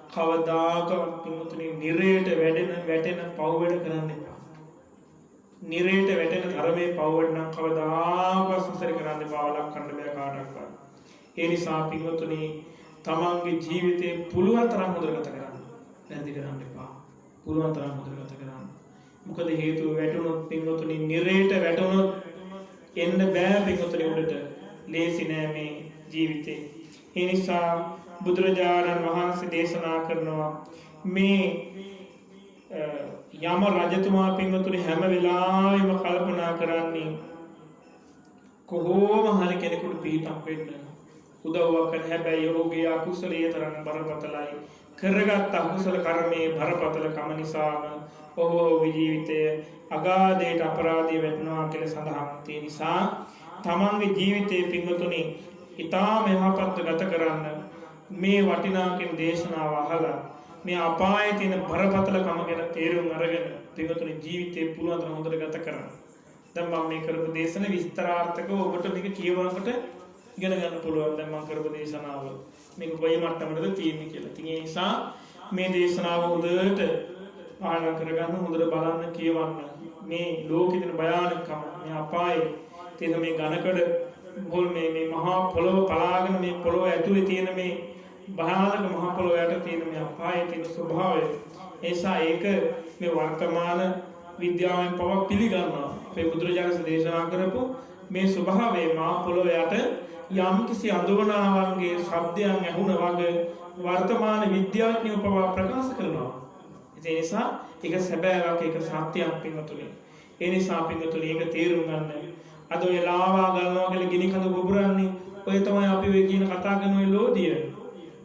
කවදාකවත් පින්වතුනි නිරේට වැටෙන පව් වැඩ කරන්න එපා. නිරේට වැටෙන ධර්මයේ පව් වැඩ නම් කවදාකවත් සසර කරන්න එපා. ලක්කන්න බෑ කාටවත්. ඒ නිසා පින්වතුනි තමන්ගේ ජීවිතේ පුළුවන් තරම් හොඳට ගත කරන්න. නැති කරන්න එපා. පුළුවන් තරම් හොඳට ගත කරන්න. මොකද හේතුව වැටුණොත් පින්වතුනි නිරේට වැටුණොත් එන්න බෑ පින්වතුනි උඩට. ලේසි නෑ මේ ජීවිතේ. ඒ නිසා බුදුරජාණන් වහන්සේ දේශනා කරනවා මේ යම රජතුමා පින්වතුනි හැම වෙලාවෙම කල්පනා කරන්නේ කොහොම හරි කෙනෙකුට පිටක් වෙන්න උදව්වක් කරන. හැබැයි ඔහුගේ අකුසලයේ තරම් බරපතලයි. කරගත් අකුසල කර්මයේ බරපතලකම නිසාම ඔහුගේ ජීවිතය අගාධයට අපරාධී වෙනවා කියලා සඳහන් තියෙන නිසා තමන්ගේ ජීවිතයේ පින්වතුනි ඊටාම යහපත් ගත කරන්න මේ වටිනාකම් දේශනාව අහලා මේ අපායේ තියෙන බරපතලකම ගැන තේරුම් අරගෙන පින්වතුනි ජීවිතේ පුළුවන් තරම් හොඳට ගත කරන්න. දැන් මම මේ කරපු දේශන විස්තරාර්ථකව ඔබට මේක කියවනකොට ඉගෙන ගන්න පුළුවන්. දැන් මම කරපු දේශනාව මේක කොයි මට්ටමකටද තියෙන්නේ කියලා. ඉතින් ඒ නිසා මේ දේශනාව හොඳට පාලනය කරගන්න, හොඳට බලන්න, කියවන්න. මේ ලෝකෙ තියෙන භයානකම, මේ අපායේ තියෙන මේ ඝනකඩ මොල් මේ මහා පොළොව පලාගෙන මේ පොළොව ඇතුලේ තියෙන මේ භයානක මහා පොළොව යට තියෙන මේ අපායේ තියෙන ස්වභාවය. ඒසා ඒක මේ වර්තමාන විද්‍යාවෙන් පව පිළිගන්නවා. අපේ බුදුරජාණන් දේශනා කරපු මේ ස්වභාවයේ මහා පොළොව යට යම් කිසි අඳුවනාවන්ගේ ශබ්දයන් ඇහුණ වගේ වර්තමාන විද්‍යාඥයෝ පවා ප්‍රකාශ කරනවා. ඒ නිසා ඒක සැබෑවක්, ඒක සත්‍යයක් පින්වතුනි. ඒ නිසා පින්වතුනි ඒක තේරුම් ගන්න. අද ඔය ලාවා ගන්නවා කියලා ගිනි කඳු පුපුරන්නේ ඔය තමයි අපි ඔය කියන කතා කරන ඔය ලෝදිය.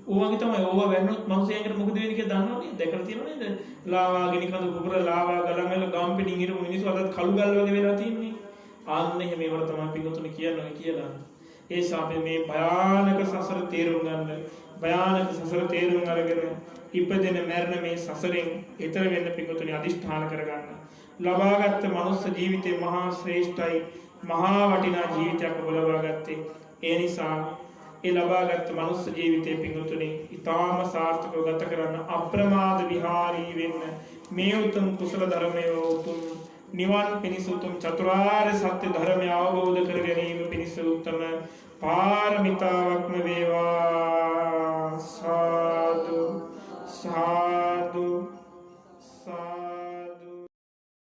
ඕවගේ තමයි ඕවා වැන්නොත් මිනිස්සුන්ට මොකද වෙන්නේ කියලා දන්නවනේ. දැකලා තියෙනව නේද? ලාවා ගිනි කඳු පුපුර ලාවා ගලන් වල ගම් පිටින් හිටපු මිනිස්සු අදත් කළු ගල් වගේ වෙලා තින්නේ. ආන්න එහෙම ඒවට තමයි පින්වතුනි කියන්නේ කියලා. ඒ ශාපේ මේ භයානක සසර තේරුම් ගන්න. භයානක සසර තේරුම් අරගෙන ඉපදෙන මරණ මේ සසරෙන් ඈතර වෙන්න පිටුතුනි අදිෂ්ඨාන කරගන්න. ලබාගත් මනුස්ස ජීවිතේ මහා ශ්‍රේෂ්ඨයි, මහා වටිනා ජීවිතයක් ඔබ ලබා ගත්තේ. ඒ නිසා ඒ ලබාගත් මනුස්ස ජීවිතේ පිටුතුනි ඊටාම සාර්ථකව ගත කරන්න, අප්‍රමාද විහාරී වෙන්න. මේ උතුම් කුසල ධර්මයේ උතුම් නිවන් පිණිස උතුම් චතුරාර්ය සත්‍ය ධර්මය අවබෝධ කර ගැනීම පිණිස උත්තම පාරමිතාවක්ම වේවා. සාදු සාදු